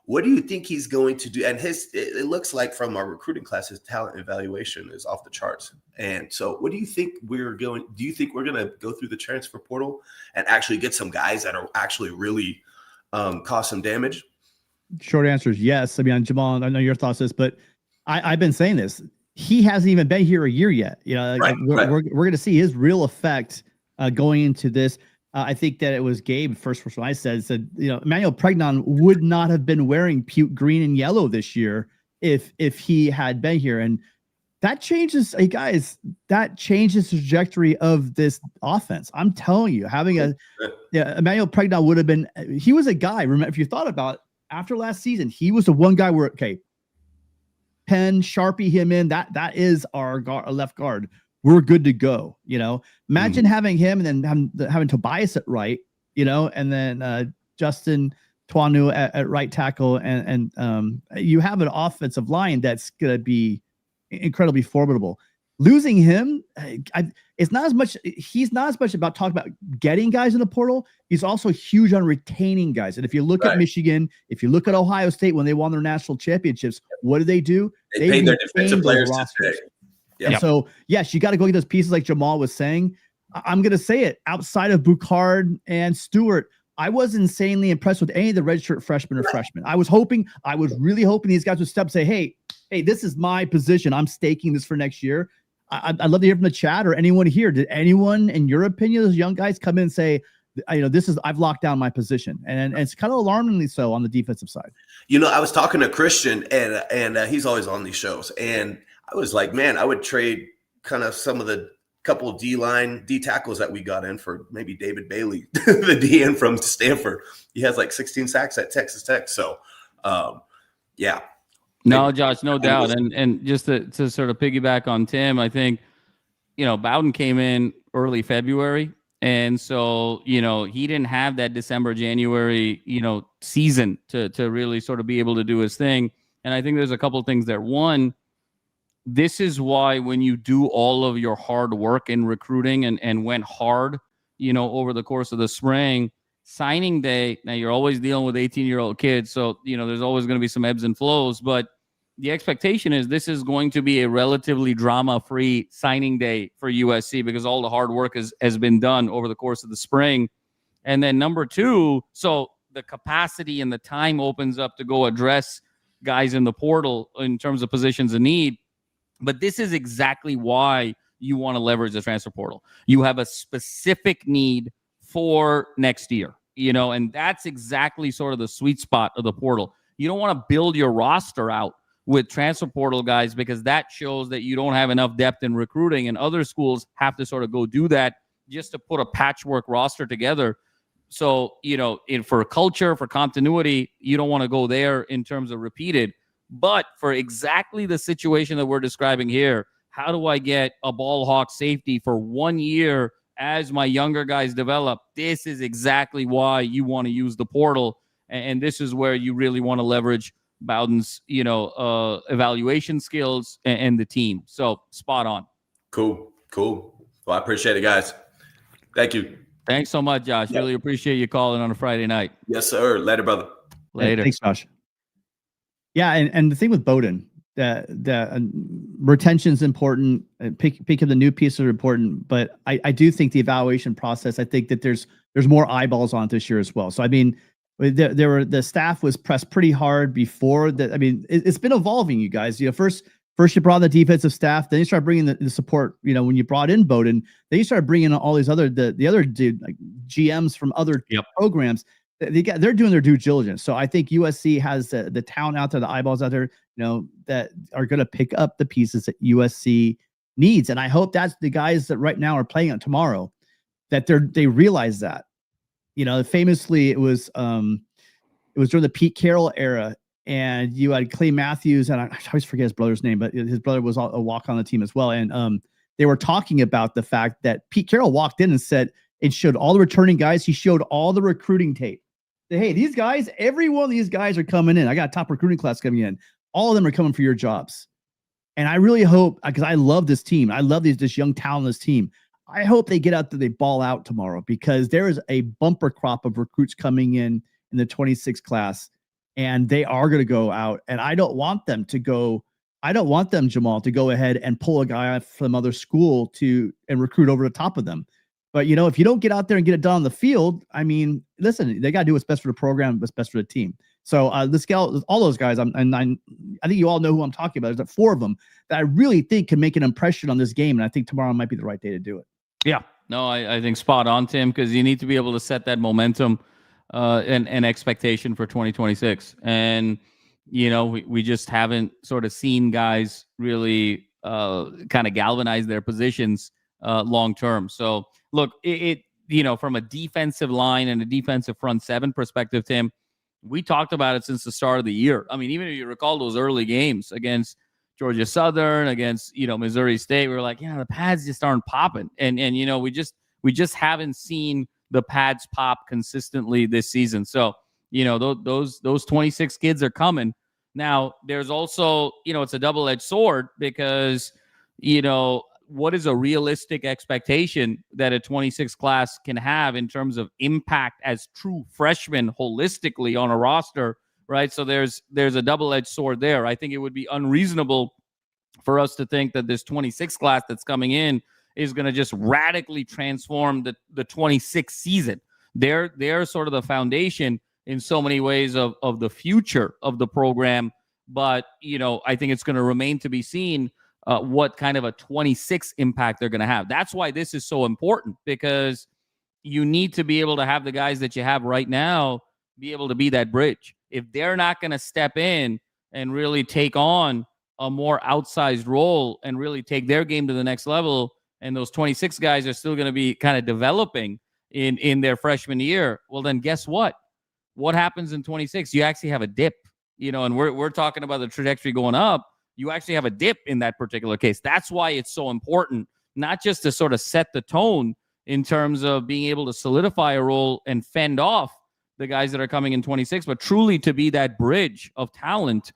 What do you think he's going to do? And it looks like from our recruiting class, his talent evaluation is off the charts. And so what do you think do you think we're going to go through the transfer portal and actually get some guys that are actually really cause some damage? Short answer is yes. I mean, Jamal, I know your thoughts on this, but I've been saying this. He hasn't even been here a year yet. We're going to see his real effect going into this. I think that it was Gabe first when I said, Emmanuel Pregnon would not have been wearing puke green and yellow this year if he had been here. And that changes, hey guys, that changes the trajectory of this offense. I'm telling you, having Emmanuel Pregnon would have been, he was a guy, remember, if you thought about it, after last season, he was the one guy where, okay, Penn, Sharpie him in, that is our left guard. We're good to go. Imagine having him and then having Tobias at right, and then Justin Twanu at right tackle, and you have an offensive line that's going to be incredibly formidable. Losing him, it's not as much. He's not as much about talking about getting guys in the portal. He's also huge on retaining guys. And if you look at Michigan, if you look at Ohio State when they won their national championships, what do? They paid their defensive players to stay. Yeah. So yes, you got to go get those pieces like Jamal was saying. I'm going to say it. Outside of Boucard and Stewart, I was insanely impressed with any of the redshirt freshmen or freshmen. I was really hoping these guys would step and say, hey, this is my position. I'm staking this for next year. I'd love to hear from the chat or anyone here. Did anyone, in your opinion, those young guys come in and say, I've locked down my position? And it's kind of alarmingly so on the defensive side. I was talking to Christian, and he's always on these shows, and I was like, man, I would trade kind of some of the couple of D tackles that we got in for maybe David Bailey, the DN from Stanford. He has like 16 sacks at Texas Tech. So, yeah. No, Josh, no doubt. And just to sort of piggyback on Tim, I think, Bowden came in early February. And so, he didn't have that December, January, season to really sort of be able to do his thing. And I think there's a couple of things there. One, this is why when you do all of your hard work in recruiting and went hard, over the course of the spring, signing day, now you're always dealing with 18-year-old kids. So, there's always going to be some ebbs and flows. But the expectation is this is going to be a relatively drama-free signing day for USC because all the hard work has been done over the course of the spring. And then number two, so the capacity and the time opens up to go address guys in the portal in terms of positions of need. But this is exactly why you want to leverage the transfer portal. You have a specific need for next year, and that's exactly sort of the sweet spot of the portal. You don't want to build your roster out with transfer portal guys because that shows that you don't have enough depth in recruiting, and other schools have to sort of go do that just to put a patchwork roster together. So, for culture, for continuity, you don't want to go there in terms of repeated. But for exactly the situation that we're describing here, how do I get a ball hawk safety for 1 year as my younger guys develop? This is exactly why you want to use the portal. And this is where you really want to leverage Bowden's, evaluation skills and the team. So spot on. Cool. Well, I appreciate it, guys. Thank you. Thanks so much, Josh. Really appreciate you calling on a Friday night. Yes, sir. Later, brother. Later. Thanks, Josh. Yeah, and the thing with Bowden, the retention is important. Picking the new pieces are important, but I do think the evaluation process. I think that there's more eyeballs on it this year as well. So I mean, the staff was pressed pretty hard before that. I mean, it's been evolving, you guys. First you brought in the defensive staff, then you start bringing the support. When you brought in Bowden, then you started bringing in all these other the other like GMs from other programs. They're doing their due diligence. So I think USC has the talent out there, the eyeballs out there, that are going to pick up the pieces that USC needs. And I hope that's the guys that right now are playing it tomorrow, that they realize that. Famously it was during the Pete Carroll era, and you had Clay Matthews, and I always forget his brother's name, but his brother was a walk on the team as well. And they were talking about the fact that Pete Carroll walked in and said, it showed all the returning guys. He showed all the recruiting tape. Hey, these guys, every one of these guys are coming in. I got a top recruiting class coming in. All of them are coming for your jobs. And I really hope, because I love this team. I love this young talent, this team. I hope they get out there, they ball out tomorrow, because there is a bumper crop of recruits coming in the 26 class, and they are going to go out. And I don't want them, Jamal, to go ahead and pull a guy from other school and recruit over the top of them. But, if you don't get out there and get it done on the field, I mean, listen, they got to do what's best for the program, what's best for the team. So let's get all those guys. I think you all know who I'm talking about. There's 4 of them that I really think can make an impression on this game. And I think tomorrow might be the right day to do it. Yeah, no, I think spot on, Tim, because you need to be able to set that momentum and expectation for 2026. And, we just haven't sort of seen guys really kind of galvanize their positions long term. So look, from a defensive line and a defensive front seven perspective, Tim, we talked about it since the start of the year. I mean, even if you recall those early games against Georgia Southern, against Missouri State, we were like, the pads just aren't popping, and we just haven't seen the pads pop consistently this season. So those 26 kids are coming. Now there's also it's a double-edged sword, because what is a realistic expectation that a 26 class can have in terms of impact as true freshmen holistically on a roster, right? So there's a double-edged sword there. I think it would be unreasonable for us to think that this 26 class that's coming in is going to just radically transform the 26 season. They're sort of the foundation in so many ways of the future of the program. But, I think it's going to remain to be seen what kind of a 26 impact they're going to have. That's why this is so important, because you need to be able to have the guys that you have right now be able to be that bridge. If they're not going to step in and really take on a more outsized role and really take their game to the next level, and those 26 guys are still going to be kind of developing in their freshman year, well, then guess what? What happens in 26? You actually have a dip, and we're talking about the trajectory going up. You actually have a dip in that particular case. That's why it's so important, not just to sort of set the tone in terms of being able to solidify a role and fend off the guys that are coming in 26, but truly to be that bridge of talent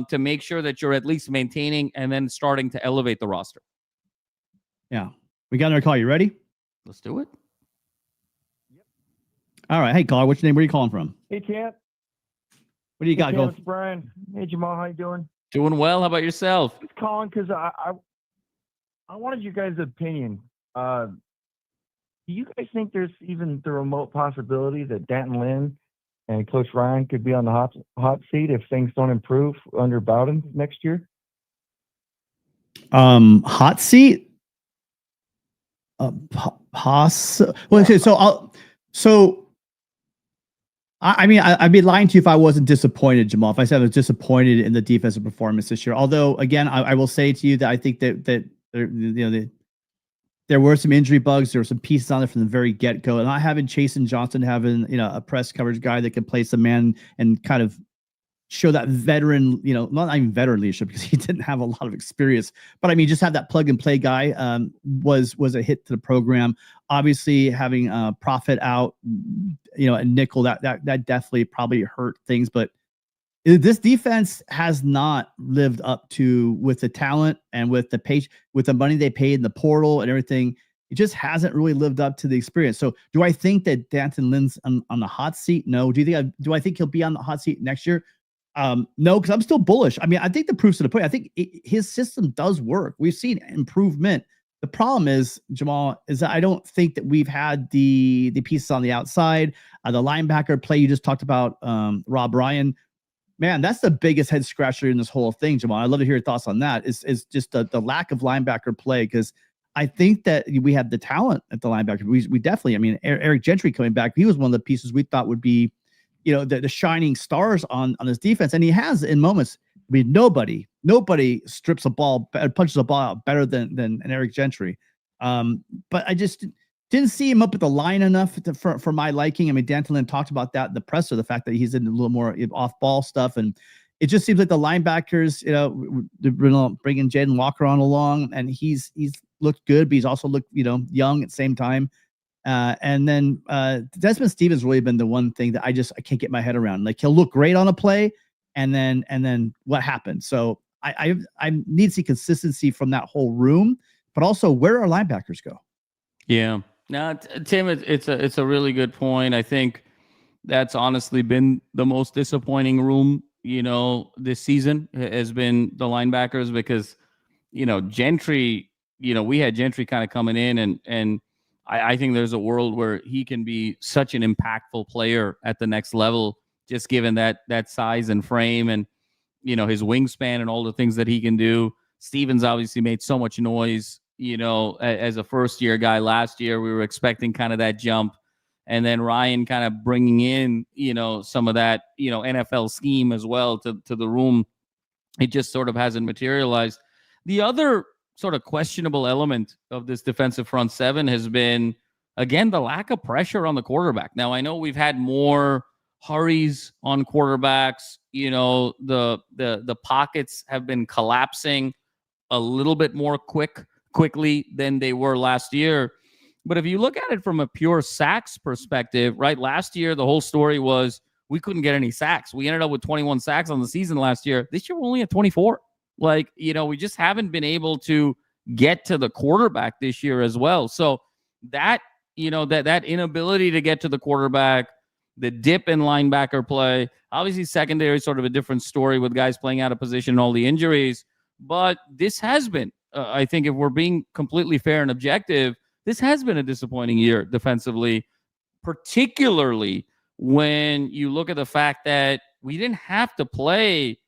to make sure that you're at least maintaining and then starting to elevate the roster. Yeah. We got another call. You ready? Let's do it. Yep. All right. Hey, caller, what's your name? Where are you calling from? Hey, champ. What do you got? It's Brian. Hey, Jamal. How you doing? Doing well. How about yourself? Just calling because I wanted you guys' opinion. Do you guys think there's even the remote possibility that Danton Lynn and Coach Ryan could be on the hot seat if things don't improve under Bowden next year? Hot seat? Well, okay, I'd be lying to you if I wasn't disappointed, Jamal. If I said I was disappointed in the defensive performance this year, although again, I will say to you that I think that there were some injury bugs. There were some pieces on there from the very get-go, and not having Chasen Johnson, having a press coverage guy that can play some man and kind of show that veteran, not even veteran leadership, because he didn't have a lot of experience, but I mean, just have that plug and play guy was a hit to the program. Obviously, having Profit out, and nickel, that definitely probably hurt things. But this defense has not lived up to, with the talent and with the money they paid in the portal and everything. It just hasn't really lived up to the experience. So, do I think that Danton Lynn's on the hot seat? No. Do I think he'll be on the hot seat next year? No, because I'm still bullish. I mean, I think the proof's to the point. I think his system does work. We've seen improvement. The problem is, Jamal, is that I don't think that we've had the pieces on the outside. The linebacker play you just talked about, Rob Ryan. Man, that's the biggest head scratcher in this whole thing, Jamal. I'd love to hear your thoughts on that. Is just the lack of linebacker play, because I think that we have the talent at the linebacker. We definitely, I mean, Eric Gentry coming back, he was one of the pieces we thought would be, the shining stars on this defense. And he has in moments. I mean, nobody strips a ball, punches a ball out better than Eric Gentry. But I just didn't see him up at the line enough for my liking. I mean, Danton Lynn talked about that in the presser, the fact that he's in a little more off-ball stuff. And it just seems like the linebackers, they're bringing Jaden Walker on along, and he's looked good, but he's also looked, young at the same time. And then Desmond Stevens really been the one thing that I can't get my head around. Like, he'll look great on a play, and then what happened? So I need to see consistency from that whole room, but also where our linebackers go. Yeah. Now, Tim, it's a really good point. I think that's honestly been the most disappointing room, this season has been the linebackers, because, Gentry, we had Gentry kind of coming in, and I think there's a world where he can be such an impactful player at the next level, just given that size and frame and, his wingspan and all the things that he can do. Stevens obviously made so much noise, as a first-year guy last year. We were expecting kind of that jump. And then Ryan kind of bringing in, some of that, NFL scheme as well to the room. It just sort of hasn't materialized. The other sort of questionable element of this defensive front seven has been, again, the lack of pressure on the quarterback. Now, I know we've had more hurries on quarterbacks. You know, the pockets have been collapsing a little bit more quickly than they were last year. But if you look at it from a pure sacks perspective, right? Last year, the whole story was we couldn't get any sacks. We ended up with 21 sacks on the season last year. This year, we're only at 24. Like, you know, we just haven't been able to get to the quarterback this year as well. So that, you know, that inability to get to the quarterback, the dip in linebacker play, obviously secondary is sort of a different story with guys playing out of position and all the injuries. But this has been, I think if we're being completely fair and objective, this has been a disappointing year defensively, particularly when you look at the fact that we didn't have to play,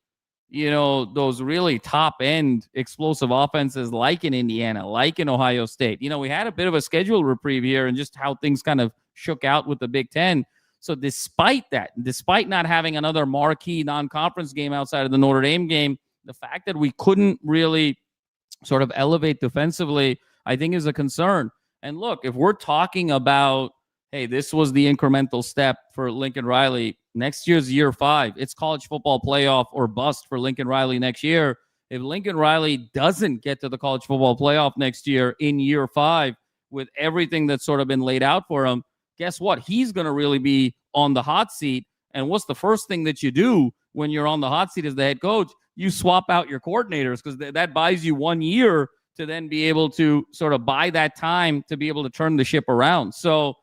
you know, those really top end explosive offenses like in Indiana, like in Ohio State. You know, we had a bit of a schedule reprieve here and just how things kind of shook out with the Big Ten. So despite that, despite not having another marquee non-conference game outside of the Notre Dame game, the fact that we couldn't really sort of elevate defensively, I think is a concern. And look, if we're talking about, hey, this was the incremental step for Lincoln Riley, next year's year 5. It's college football playoff or bust for Lincoln Riley next year. If Lincoln Riley doesn't get to the college football playoff next year in year 5 with everything that's sort of been laid out for him, guess what? He's going to really be on the hot seat. And what's the first thing that you do when you're on the hot seat as the head coach? You swap out your coordinators because that buys you 1 year to then be able to sort of buy that time to be able to turn the ship around. So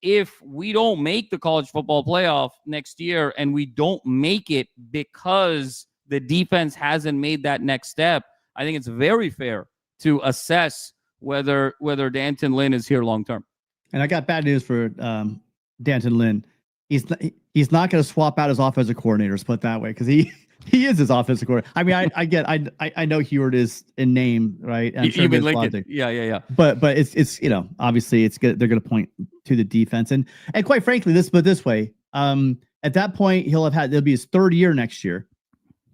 if we don't make the college football playoff next year and we don't make it because the defense hasn't made that next step, I think it's very fair to assess whether D'Anton Lynn is here long term. And I got bad news for D'Anton Lynn. He's not going to swap out his offensive coordinators, put it that way, because he is his offensive coordinator. I mean, I know Heward is in name, right? I'm sure Even Lincoln. Yeah. But it's you know, obviously it's good. They're going to point to the defense, and quite frankly, this way. At that point, it'll be his 3rd year next year.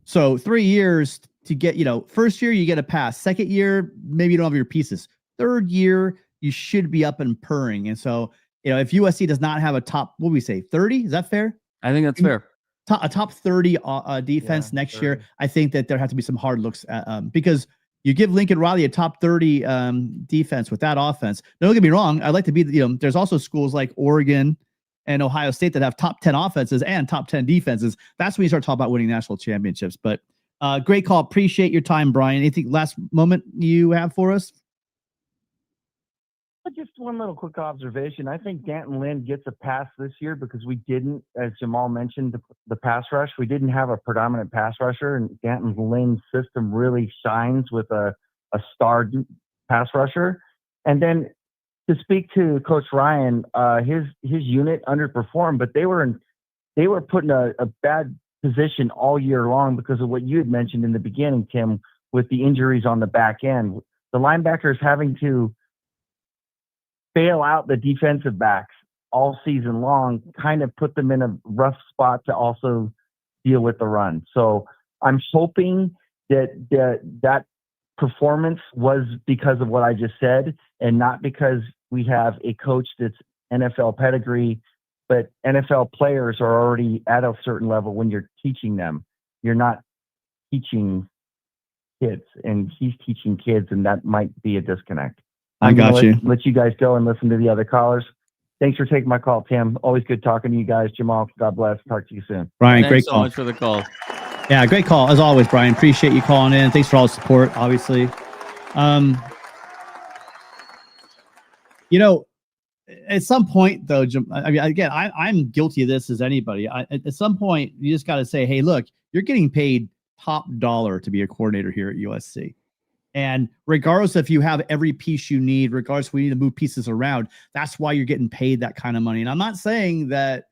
So 3 years to get, you know, first year you get a pass. Second year, maybe you don't have your pieces. 3rd year, you should be up and purring. And so, you know, if USC does not have a top, what do we say, 30? Is that fair? I think that's fair. A top 30 defense next 30. year. I think that there have to be some hard looks at, because you give Lincoln Riley a top 30 defense with that offense. Don't get me wrong. I'd like to be, you know, there's also schools like Oregon and Ohio State that have top 10 offenses and top 10 defenses. That's when you start talking about winning national championships. But great call. Appreciate your time, Brian. Anything last moment you have for us? Just one little quick observation. I think D'Anton Lynn gets a pass this year because we didn't, as Jamal mentioned, the pass rush. We didn't have a predominant pass rusher, and D'Anton Lynn's system really shines with a star pass rusher. And then to speak to Coach Ryan, his unit underperformed, but they were put in a bad position all year long because of what you had mentioned in the beginning, Tim, with the injuries on the back end. The linebackers having to bail out the defensive backs all season long kind of put them in a rough spot to also deal with the run. So I'm hoping that performance was because of what I just said and not because we have a coach that's NFL pedigree, but NFL players are already at a certain level when you're teaching them. You're not teaching kids, and he's teaching kids, and that might be a disconnect. I got you. Let you guys go and listen to the other callers. Thanks for taking my call, Tim. Always good talking to you guys. Jamal, God bless. Talk to you soon. Brian, Thanks great so call. much for the call. Yeah, great call as always, Brian. Appreciate you calling in. Thanks for all the support, obviously. You know, at some point though, I mean, again, I'm guilty of this as anybody. At some point, you just got to say, hey, look, you're getting paid top dollar to be a coordinator here at USC. And regardless if you have every piece you need, regardless if we need to move pieces around, that's why you're getting paid that kind of money. And I'm not saying that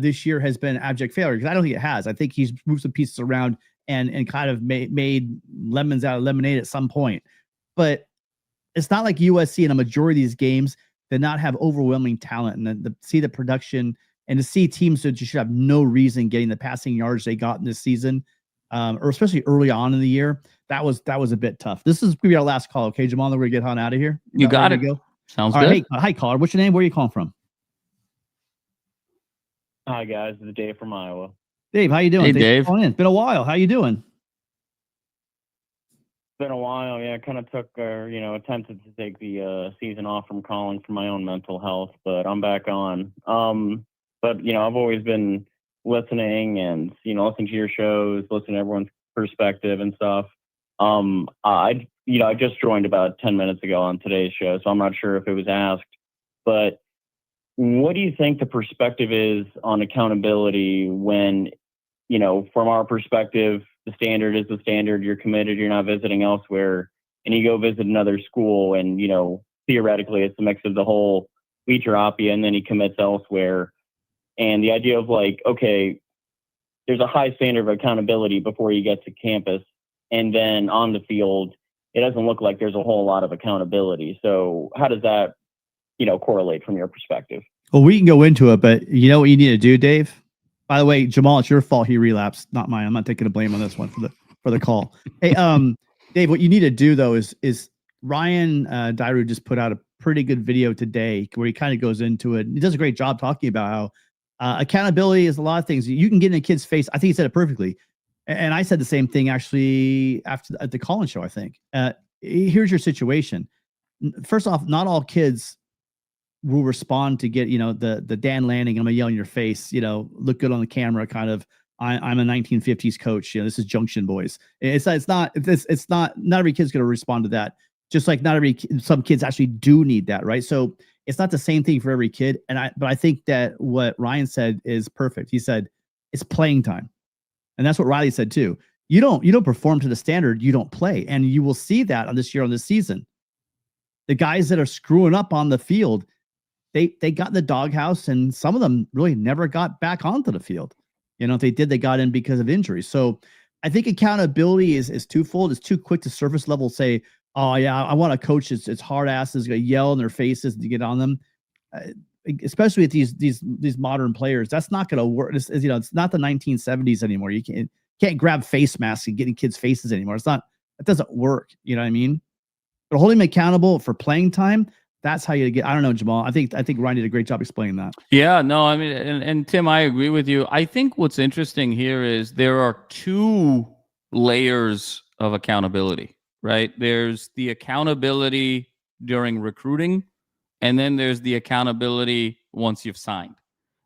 this year has been abject failure, because I don't think it has. I think he's moved some pieces around and kind of made lemons out of lemonade at some point. But it's not like USC in a majority of these games did not have overwhelming talent, and to see the production and to see teams that you should have no reason getting the passing yards they got in this season. or especially early on in the year, that was a bit tough. This is gonna be our last call. Okay, Jamal, then we're gonna get on out of here. You got it. Go? Sounds All good. right. Hey, hi, caller. What's your name? Where are you calling from? Hi guys, this is Dave from Iowa. Dave, how you doing? Hey, Thanks for Dave. calling in. It's been a while. How you doing? It's been a while, yeah. I kind of took, attempted to take the season off from calling for my own mental health, but I'm back on. But I've always been listening and listening to your shows, listening to everyone's perspective and stuff. I just joined about 10 minutes ago on today's show, so I'm not sure if it was asked, but what do you think the perspective is on accountability when, from our perspective, the standard is the standard, you're committed, you're not visiting elsewhere, and you go visit another school and, theoretically it's a mix of the whole Leach-Rapia and then he commits elsewhere. And the idea of okay, there's a high standard of accountability before you get to campus, and then on the field, it doesn't look like there's a whole lot of accountability. So how does that correlate from your perspective? Well, we can go into it, but you know what you need to do, Dave? By the way, Jamal, it's your fault he relapsed, not mine. I'm not taking the blame on this one for the call. Hey, Dave, what you need to do though is Ryan Dairu just put out a pretty good video today where he kind of goes into it. He does a great job talking about how accountability is a lot of things. You can get in a kid's face. I think he said it perfectly. And I said the same thing actually at the call-in show, I think. Here's your situation. First off, not all kids will respond to get, the Dan Lanning, I'm gonna yell in your face, look good on the camera kind of, I'm a 1950s coach, this is Junction Boys. It's not every kid's gonna respond to that. Just like some kids actually do need that, right? So it's not the same thing for every kid. But I think that what Ryan said is perfect. He said it's playing time. And that's what Riley said too. You don't perform to the standard, you don't play. And you will see that on this season. The guys that are screwing up on the field, they got in the doghouse, and some of them really never got back onto the field. If they did, they got in because of injuries. So I think accountability is twofold. It's too quick to surface level say, oh yeah, I want a coach that's hard asses, gonna yell in their faces to get on them. Especially with these modern players, that's not going to work. It's not the 1970s anymore. You can't grab face masks and get in kids' faces anymore. It doesn't work. You know what I mean? But holding them accountable for playing time, that's how you get. I don't know, Jamal. I think Ryan did a great job explaining that. Yeah, no, I mean, and Tim, I agree with you. I think what's interesting here is there are two layers of accountability, right? There's the accountability during recruiting, and then there's the accountability once you've signed.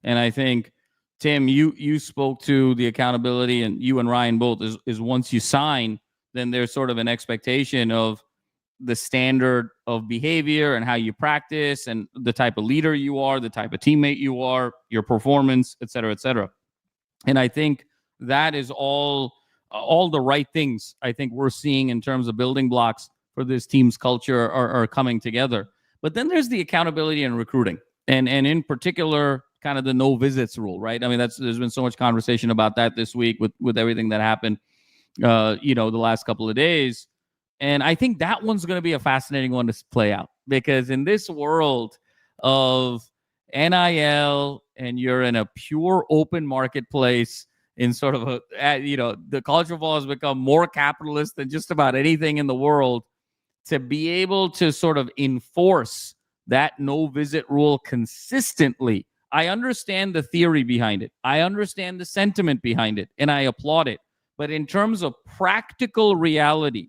And I think, Tim, you spoke to the accountability, and you and Ryan both is once you sign, then there's sort of an expectation of the standard of behavior and how you practice and the type of leader you are, the type of teammate you are, your performance, et cetera, et cetera. And I think that is all the right things I think we're seeing in terms of building blocks for this team's culture are coming together. But then there's the accountability in recruiting, and in particular, kind of the no visits rule, right? I mean, there's been so much conversation about that this week with everything that happened, the last couple of days. And I think that one's going to be a fascinating one to play out, because in this world of NIL, and you're in a pure open marketplace in sort of the college football has become more capitalist than just about anything in the world. To be able to sort of enforce that no visit rule consistently, I understand the theory behind it. I understand the sentiment behind it, and I applaud it. But in terms of practical reality,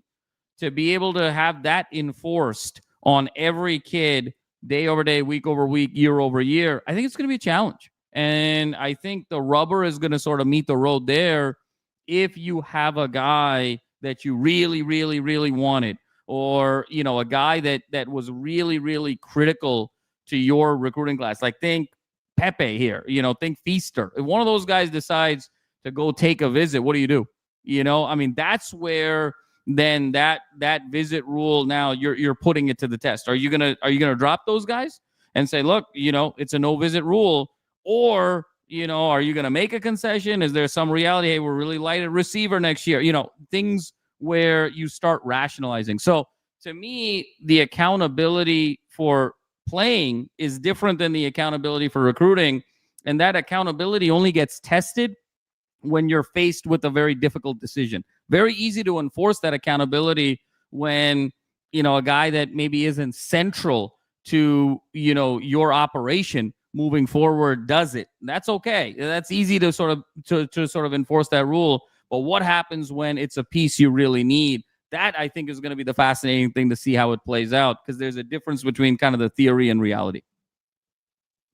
to be able to have that enforced on every kid day over day, week over week, year over year, I think it's going to be a challenge. And I think the rubber is going to sort of meet the road there if you have a guy that you really, really, really wanted, or, a guy that was really, really critical to your recruiting class. Like, think Pepe here, think Feaster. If one of those guys decides to go take a visit, what do you do? I mean, that's where then that visit rule, now you're putting it to the test. Are you gonna drop those guys and say, look, it's a no visit rule? Or, are you gonna make a concession? Is there some reality? Hey, we're really light at receiver next year. Things where you start rationalizing. So to me, the accountability for playing is different than the accountability for recruiting. And that accountability only gets tested when you're faced with a very difficult decision. Very easy to enforce that accountability when, a guy that maybe isn't central to, your operation moving forward does it. That's okay. That's easy to sort of enforce that rule. But what happens when it's a piece you really need? That, I think, is going to be the fascinating thing to see how it plays out, because there's a difference between kind of the theory and reality.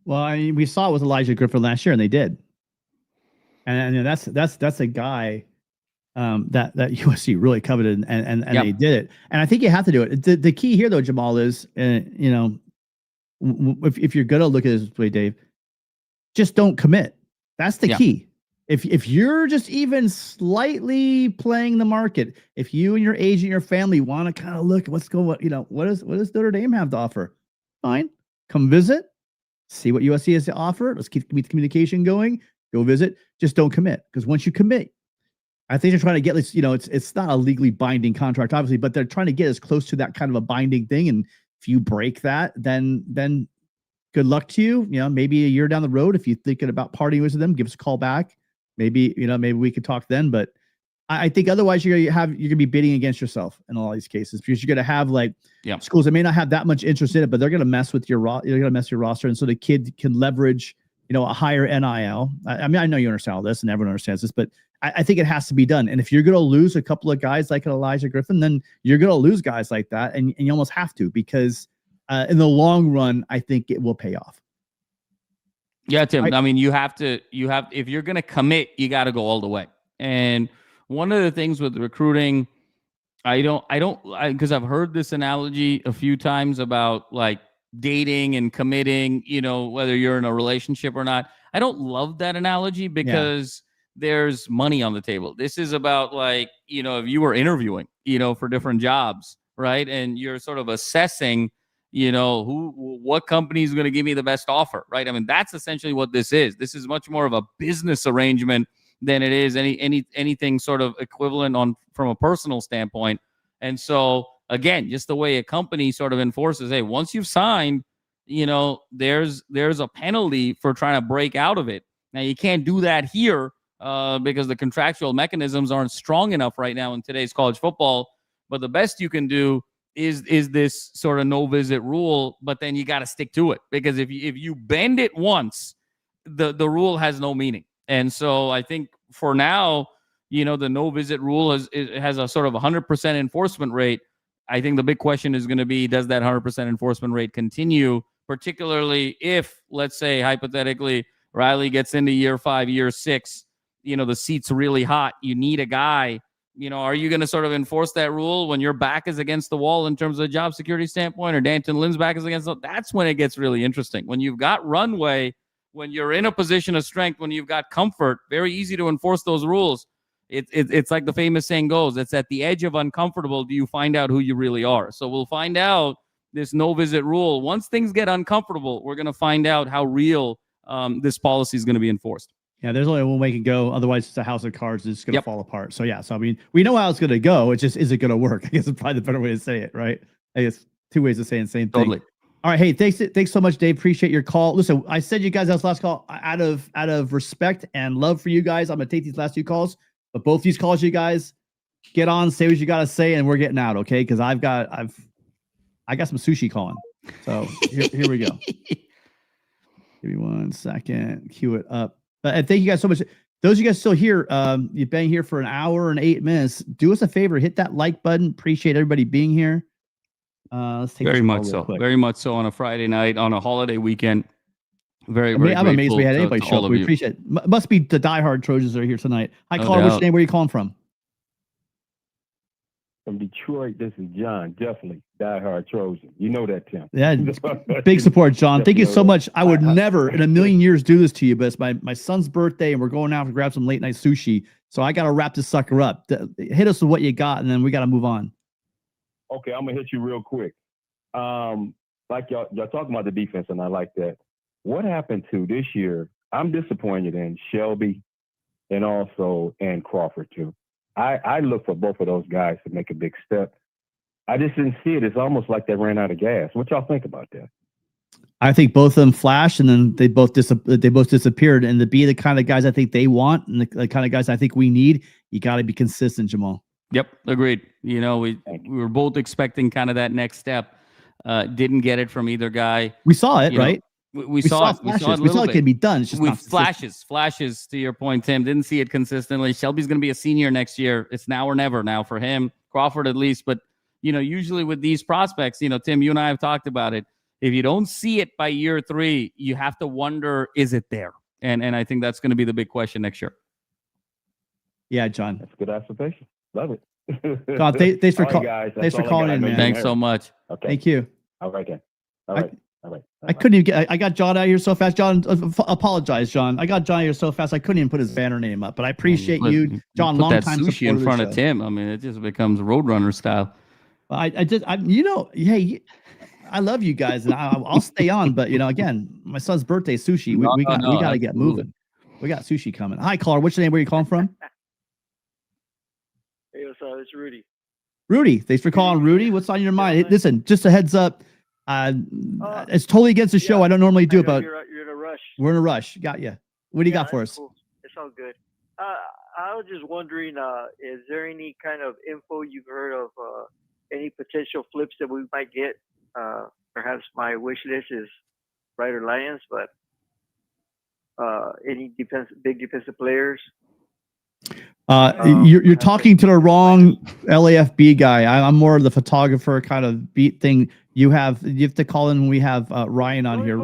Well, I mean, we saw it with Elijah Griffin last year, and they did. And that's a guy that USC really coveted, and Yep. they did it. And I think you have to do it. The key here, though, Jamal, is if you're going to look at it this way, Dave, just don't commit. That's the key. If you're just even slightly playing the market, if you and your agent, your family want to kind of look at what does Notre Dame have to offer? Fine, come visit, see what USC has to offer. Let's keep the communication going. Go visit. Just don't commit, because once you commit, I think they're trying to get this. It's not a legally binding contract, obviously, but they're trying to get as close to that kind of a binding thing. And if you break that, then good luck to you. Maybe a year down the road, if you're thinking about partying with them, give us a call back. Maybe we could talk then. But I think otherwise you're gonna be bidding against yourself in all these cases, because you're gonna have schools that may not have that much interest in it, but they're gonna mess with your roster, and so the kid can leverage a higher NIL. I mean, I know you understand all this, and everyone understands this, but I think it has to be done. And if you're gonna lose a couple of guys like an Elijah Griffin, then you're gonna lose guys like that, and you almost have to, because in the long run, I think it will pay off. Yeah, Tim. I mean, if you're going to commit, you got to go all the way. And one of the things with recruiting, because I've heard this analogy a few times about like dating and committing, whether you're in a relationship or not. I don't love that analogy, because there's money on the table. This is about if you were interviewing, for different jobs, right? And you're sort of assessing what company is going to give me the best offer, right? I mean, that's essentially what this is. This is much more of a business arrangement than it is anything sort of equivalent from a personal standpoint. And so, again, just the way a company sort of enforces, hey, once you've signed, there's a penalty for trying to break out of it. Now, you can't do that here because the contractual mechanisms aren't strong enough right now in today's college football. But the best you can do is this sort of no visit rule, but then you got to stick to it, because if you bend it once, the rule has no meaning. And so I think for now, the no visit rule has a sort of 100% enforcement rate. I think the big question is going to be, does that 100% enforcement rate continue, particularly if, let's say, hypothetically, Riley gets into year 5, year 6, the seat's really hot. You need a guy. Are you going to sort of enforce that rule when your back is against the wall in terms of a job security standpoint, or Danton Lynn's back is against that's when it gets really interesting. When you've got runway, when you're in a position of strength, when you've got comfort, very easy to enforce those rules. It's like the famous saying goes, it's at the edge of uncomfortable do you find out who you really are. So we'll find out this no visit rule. Once things get uncomfortable, we're going to find out how real this policy is going to be enforced. Yeah, there's only one way it can go. Otherwise, it's a house of cards. It's going to fall apart. So, so I mean, we know how it's going to go. It's just, is it going to work? I guess it's probably the better way to say it, right? I guess two ways of saying the same thing. Totally. All right. Hey, thanks so much, Dave. Appreciate your call. Listen, I said you guys that was last call out of respect and love for you guys. I'm going to take these last 2 calls, but both these calls, you guys get on, say what you got to say, and we're getting out. Okay. Cause I got some sushi calling. So here we go. Give me 1 second. Cue it up. And thank you guys so much. Those of you guys still here, you've been here for an hour and 8 minutes. Do us a favor, hit that like button. Appreciate everybody being here. Let's take very much so. Very much so on a Friday night, on a holiday weekend. I'm amazed we had anybody show up. We appreciate it. Must be the diehard Trojans that are here tonight. Hi, caller. Which name? Where are you calling from? From Detroit, this is John. Definitely diehard Trojan. You know that, Tim. Yeah, big support, John. Thank you so much. I would never in a million years do this to you, but it's my son's birthday, and we're going out to grab some late night sushi. So I got to wrap this sucker up. Hit us with what you got, and then we got to move on. Okay, I'm gonna hit you real quick. Like y'all talking about the defense, and I like that. What happened to this year? I'm disappointed in Shelby, and also in Crawford too. I look for both of those guys to make a big step. I just didn't see it. It's almost like they ran out of gas. What y'all think about that? I think both of them flashed, and then they both disappeared. And to be the kind of guys I think they want, and the kind of guys I think we need, you got to be consistent, Jamal. Yep, agreed. You know, we were both expecting kind of that next step. Didn't get it from either guy. We saw it, right? We saw it. Flashes. We saw it a we saw little it bit. can be done. It's just We not consistent. flashes. To your point, Tim, didn't see it consistently. Shelby's going to be a senior next year. It's now or never now for him. Crawford at least, but you know, usually with these prospects, you know, Tim, you and I have talked about it. If you don't see it by year 3, you have to wonder, is it there? And I think that's going to be the big question next year. Yeah, John. That's a good observation. Love it. John, thanks for All right, guys. thanks for That's all I calling got. in, I know man. you're Thanks married. so much. Okay. Thank you. All right, then. All right. All right. I couldn't even get. I got John out here so fast. John, apologize, John. I got John out here so fast I couldn't even put his banner name up. But I appreciate you, John. Put Long that time sushi in supporter front of of the show. Tim. I mean, it just becomes Roadrunner style. You know, hey, I love you guys, and I'll stay on. But you know, again, my son's birthday sushi. We got to get moving. We got sushi coming. Hi, caller. What's your name? Where you calling from? Hey, what's up? It's Rudy. Rudy. Thanks for calling, Rudy. What's on your mind? Hey, listen, just a heads up. It's totally against the show. I don't normally do it, but You're in a rush. we're in a rush. Got you. What do you got for us? Cool. It's all good. I was just wondering, is there any kind of info you've heard of any potential flips that we might get? Perhaps my wish list is Ryder Lions, but any big defensive players? You're talking to the wrong LAFB guy. I'm more of the photographer kind of beat thing. You have to call in when we have Ryan on here.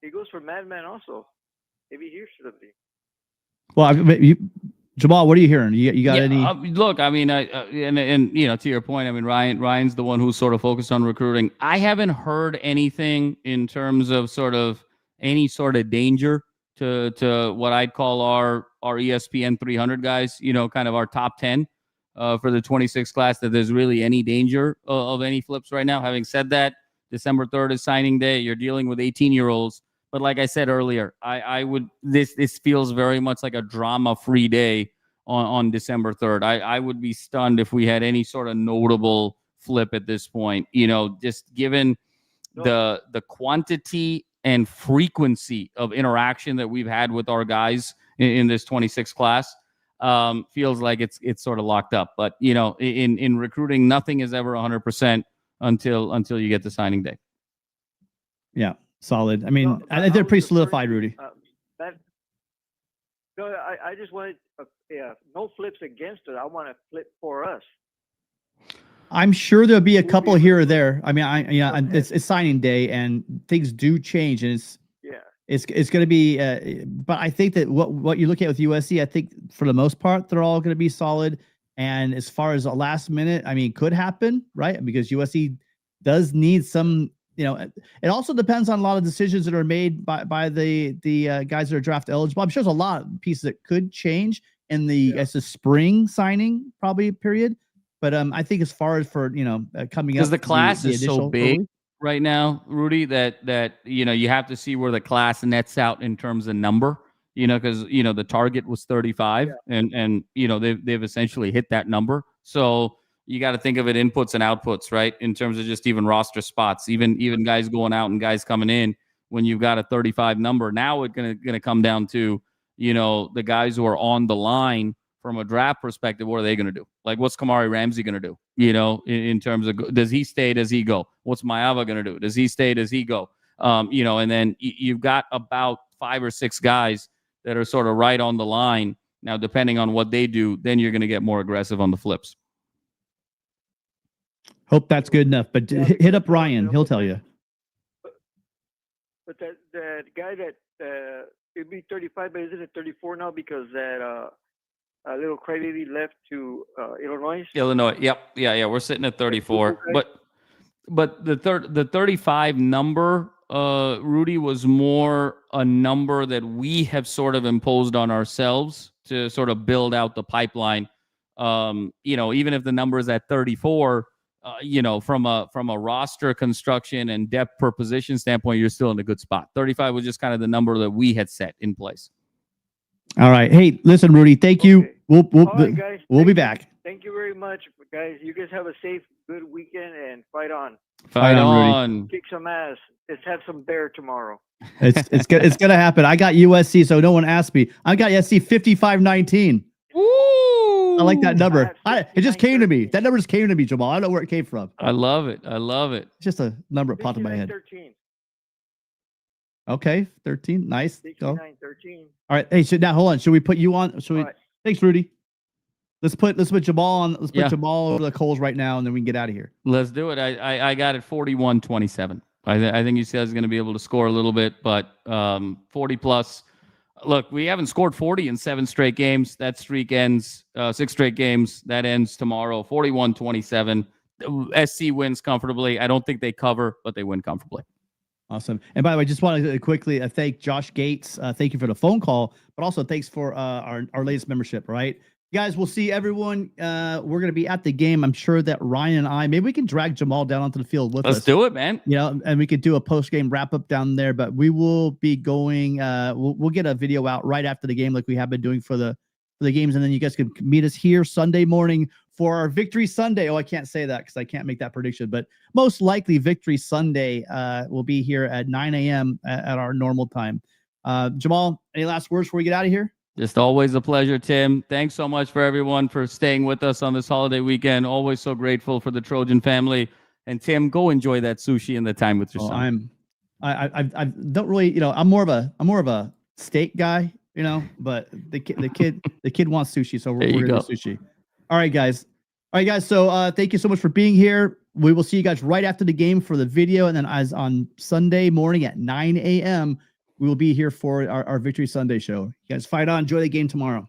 He goes for Madman also. Maybe he should be. Well, Jamal, what are you hearing? You got any? Look, I mean, and you know, to your point, I mean, Ryan's the one who's sort of focused on recruiting. I haven't heard anything in terms of sort of any sort of danger to what I'd call our ESPN 300 guys. You know, kind of our top 10 for the 26 class. That there's really any danger of any flips right now. Having said that, December 3rd is signing day. You're dealing with 18-year-olds. But like I said earlier, I would this feels very much like a drama-free day on December 3rd. I would be stunned if we had any sort of notable flip at this point. You know, just given the quantity and frequency of interaction that we've had with our guys in this 26 class, feels like it's sort of locked up. But you know, in recruiting, nothing is ever 100% until you get to signing day. Yeah. Solid. I mean, I think they're pretty solidified, Rudy. I just wanted no flips against it. I want to flip for us. I'm sure there'll be a couple here or there. I mean, it's signing day, and things do change, and it's going to be. But I think that what you look at with USC, I think for the most part, they're all going to be solid. And as far as a last minute, I mean, could happen, right? Because USC does need some. You know, it also depends on a lot of decisions that are made by the guys that are draft eligible. I'm sure there's a lot of pieces that could change in the spring signing probably period. But I think as far as for coming up, because the class is so big right now, Rudy, that you know you have to see where the class nets out in terms of number. You know, because you know the target was 35, and you know they've essentially hit that number. So you got to think of it inputs and outputs, right? In terms of just even roster spots, even guys going out and guys coming in. When you've got a 35 number, now it's gonna come down to, you know, the guys who are on the line from a draft perspective. What are they gonna do? Like, what's Kamari Ramsey gonna do? You know, in terms of does he stay? Does he go? What's Iamaleava gonna do? Does he stay? Does he go? You know, and then you've got about 5 or 6 guys that are sort of right on the line. Now, depending on what they do, then you're gonna get more aggressive on the flips. Hope that's good enough, but hit up Ryan. He'll tell you. But that guy that it'd be 35, but isn't it 34 now because that little crybaby left to Illinois? Yep. Yeah. We're sitting at 34, but the 35 number, Rudy, was more a number that we have sort of imposed on ourselves to sort of build out the pipeline. You know, even if the number is at 34. You know, from a roster construction and depth per position standpoint, you're still in a good spot. 35 was just kind of the number that we had set in place. All right. Hey, listen, Rudy, thank you. We'll All right, guys. we'll be Thank you. back. Thank you very much, guys. You guys have a safe, good weekend and fight on. Fight on, Rudy. on. Kick some ass. Let's have some bear tomorrow. It's gonna happen. I got USC, so no one asked me. I got USC 55-19. Ooh. I like that number. I It just came to me. 59-13. That number just came to me, Jamal. I don't know where it came from. I love it. I love it. It's just a number that popped in my head. 59-13. Okay, 13. Nice. Go. 69-13. All right. Hey, now hold on. Should we put you on? Should we? All right. Thanks, Rudy. Let's put Jamal on. Let's put Yeah. Jamal over the coals right now, and then we can get out of here. Let's do it. I got it 41-27. I think UCLA is going to be able to score a little bit, but 40 plus. Look, we haven't scored 40 in 7 straight games. That streak ends 6 straight games. That ends tomorrow. 41-27. SC wins comfortably. I don't think they cover, but they win comfortably. Awesome. And by the way, just want to quickly thank Josh Gates. Thank you for the phone call, but also thanks for our latest membership, right? Guys, we'll see everyone. We're going to be at the game. I'm sure that Ryan and I, maybe we can drag Jamal down onto the field with us. Let's do it, man. You know, and we could do a post-game wrap-up down there, but we will be going, we'll get a video out right after the game like we have been doing for the games, and then you guys can meet us here Sunday morning for our Victory Sunday. Oh, I can't say that because I can't make that prediction, but most likely Victory Sunday will be here at 9 a.m. at our normal time. Jamal, any last words before we get out of here? Just always a pleasure, Tim. Thanks so much for everyone for staying with us on this holiday weekend. Always so grateful for the Trojan family. And Tim, go enjoy that sushi and the time with your son. I don't really, you know, I'm more of a steak guy, you know, but the kid wants sushi, so we're gonna do sushi. All right, guys. So thank you so much for being here. We will see you guys right after the game for the video, and then as on Sunday morning at 9 a.m. we will be here for our Victory Sunday show. You guys fight on. Enjoy the game tomorrow.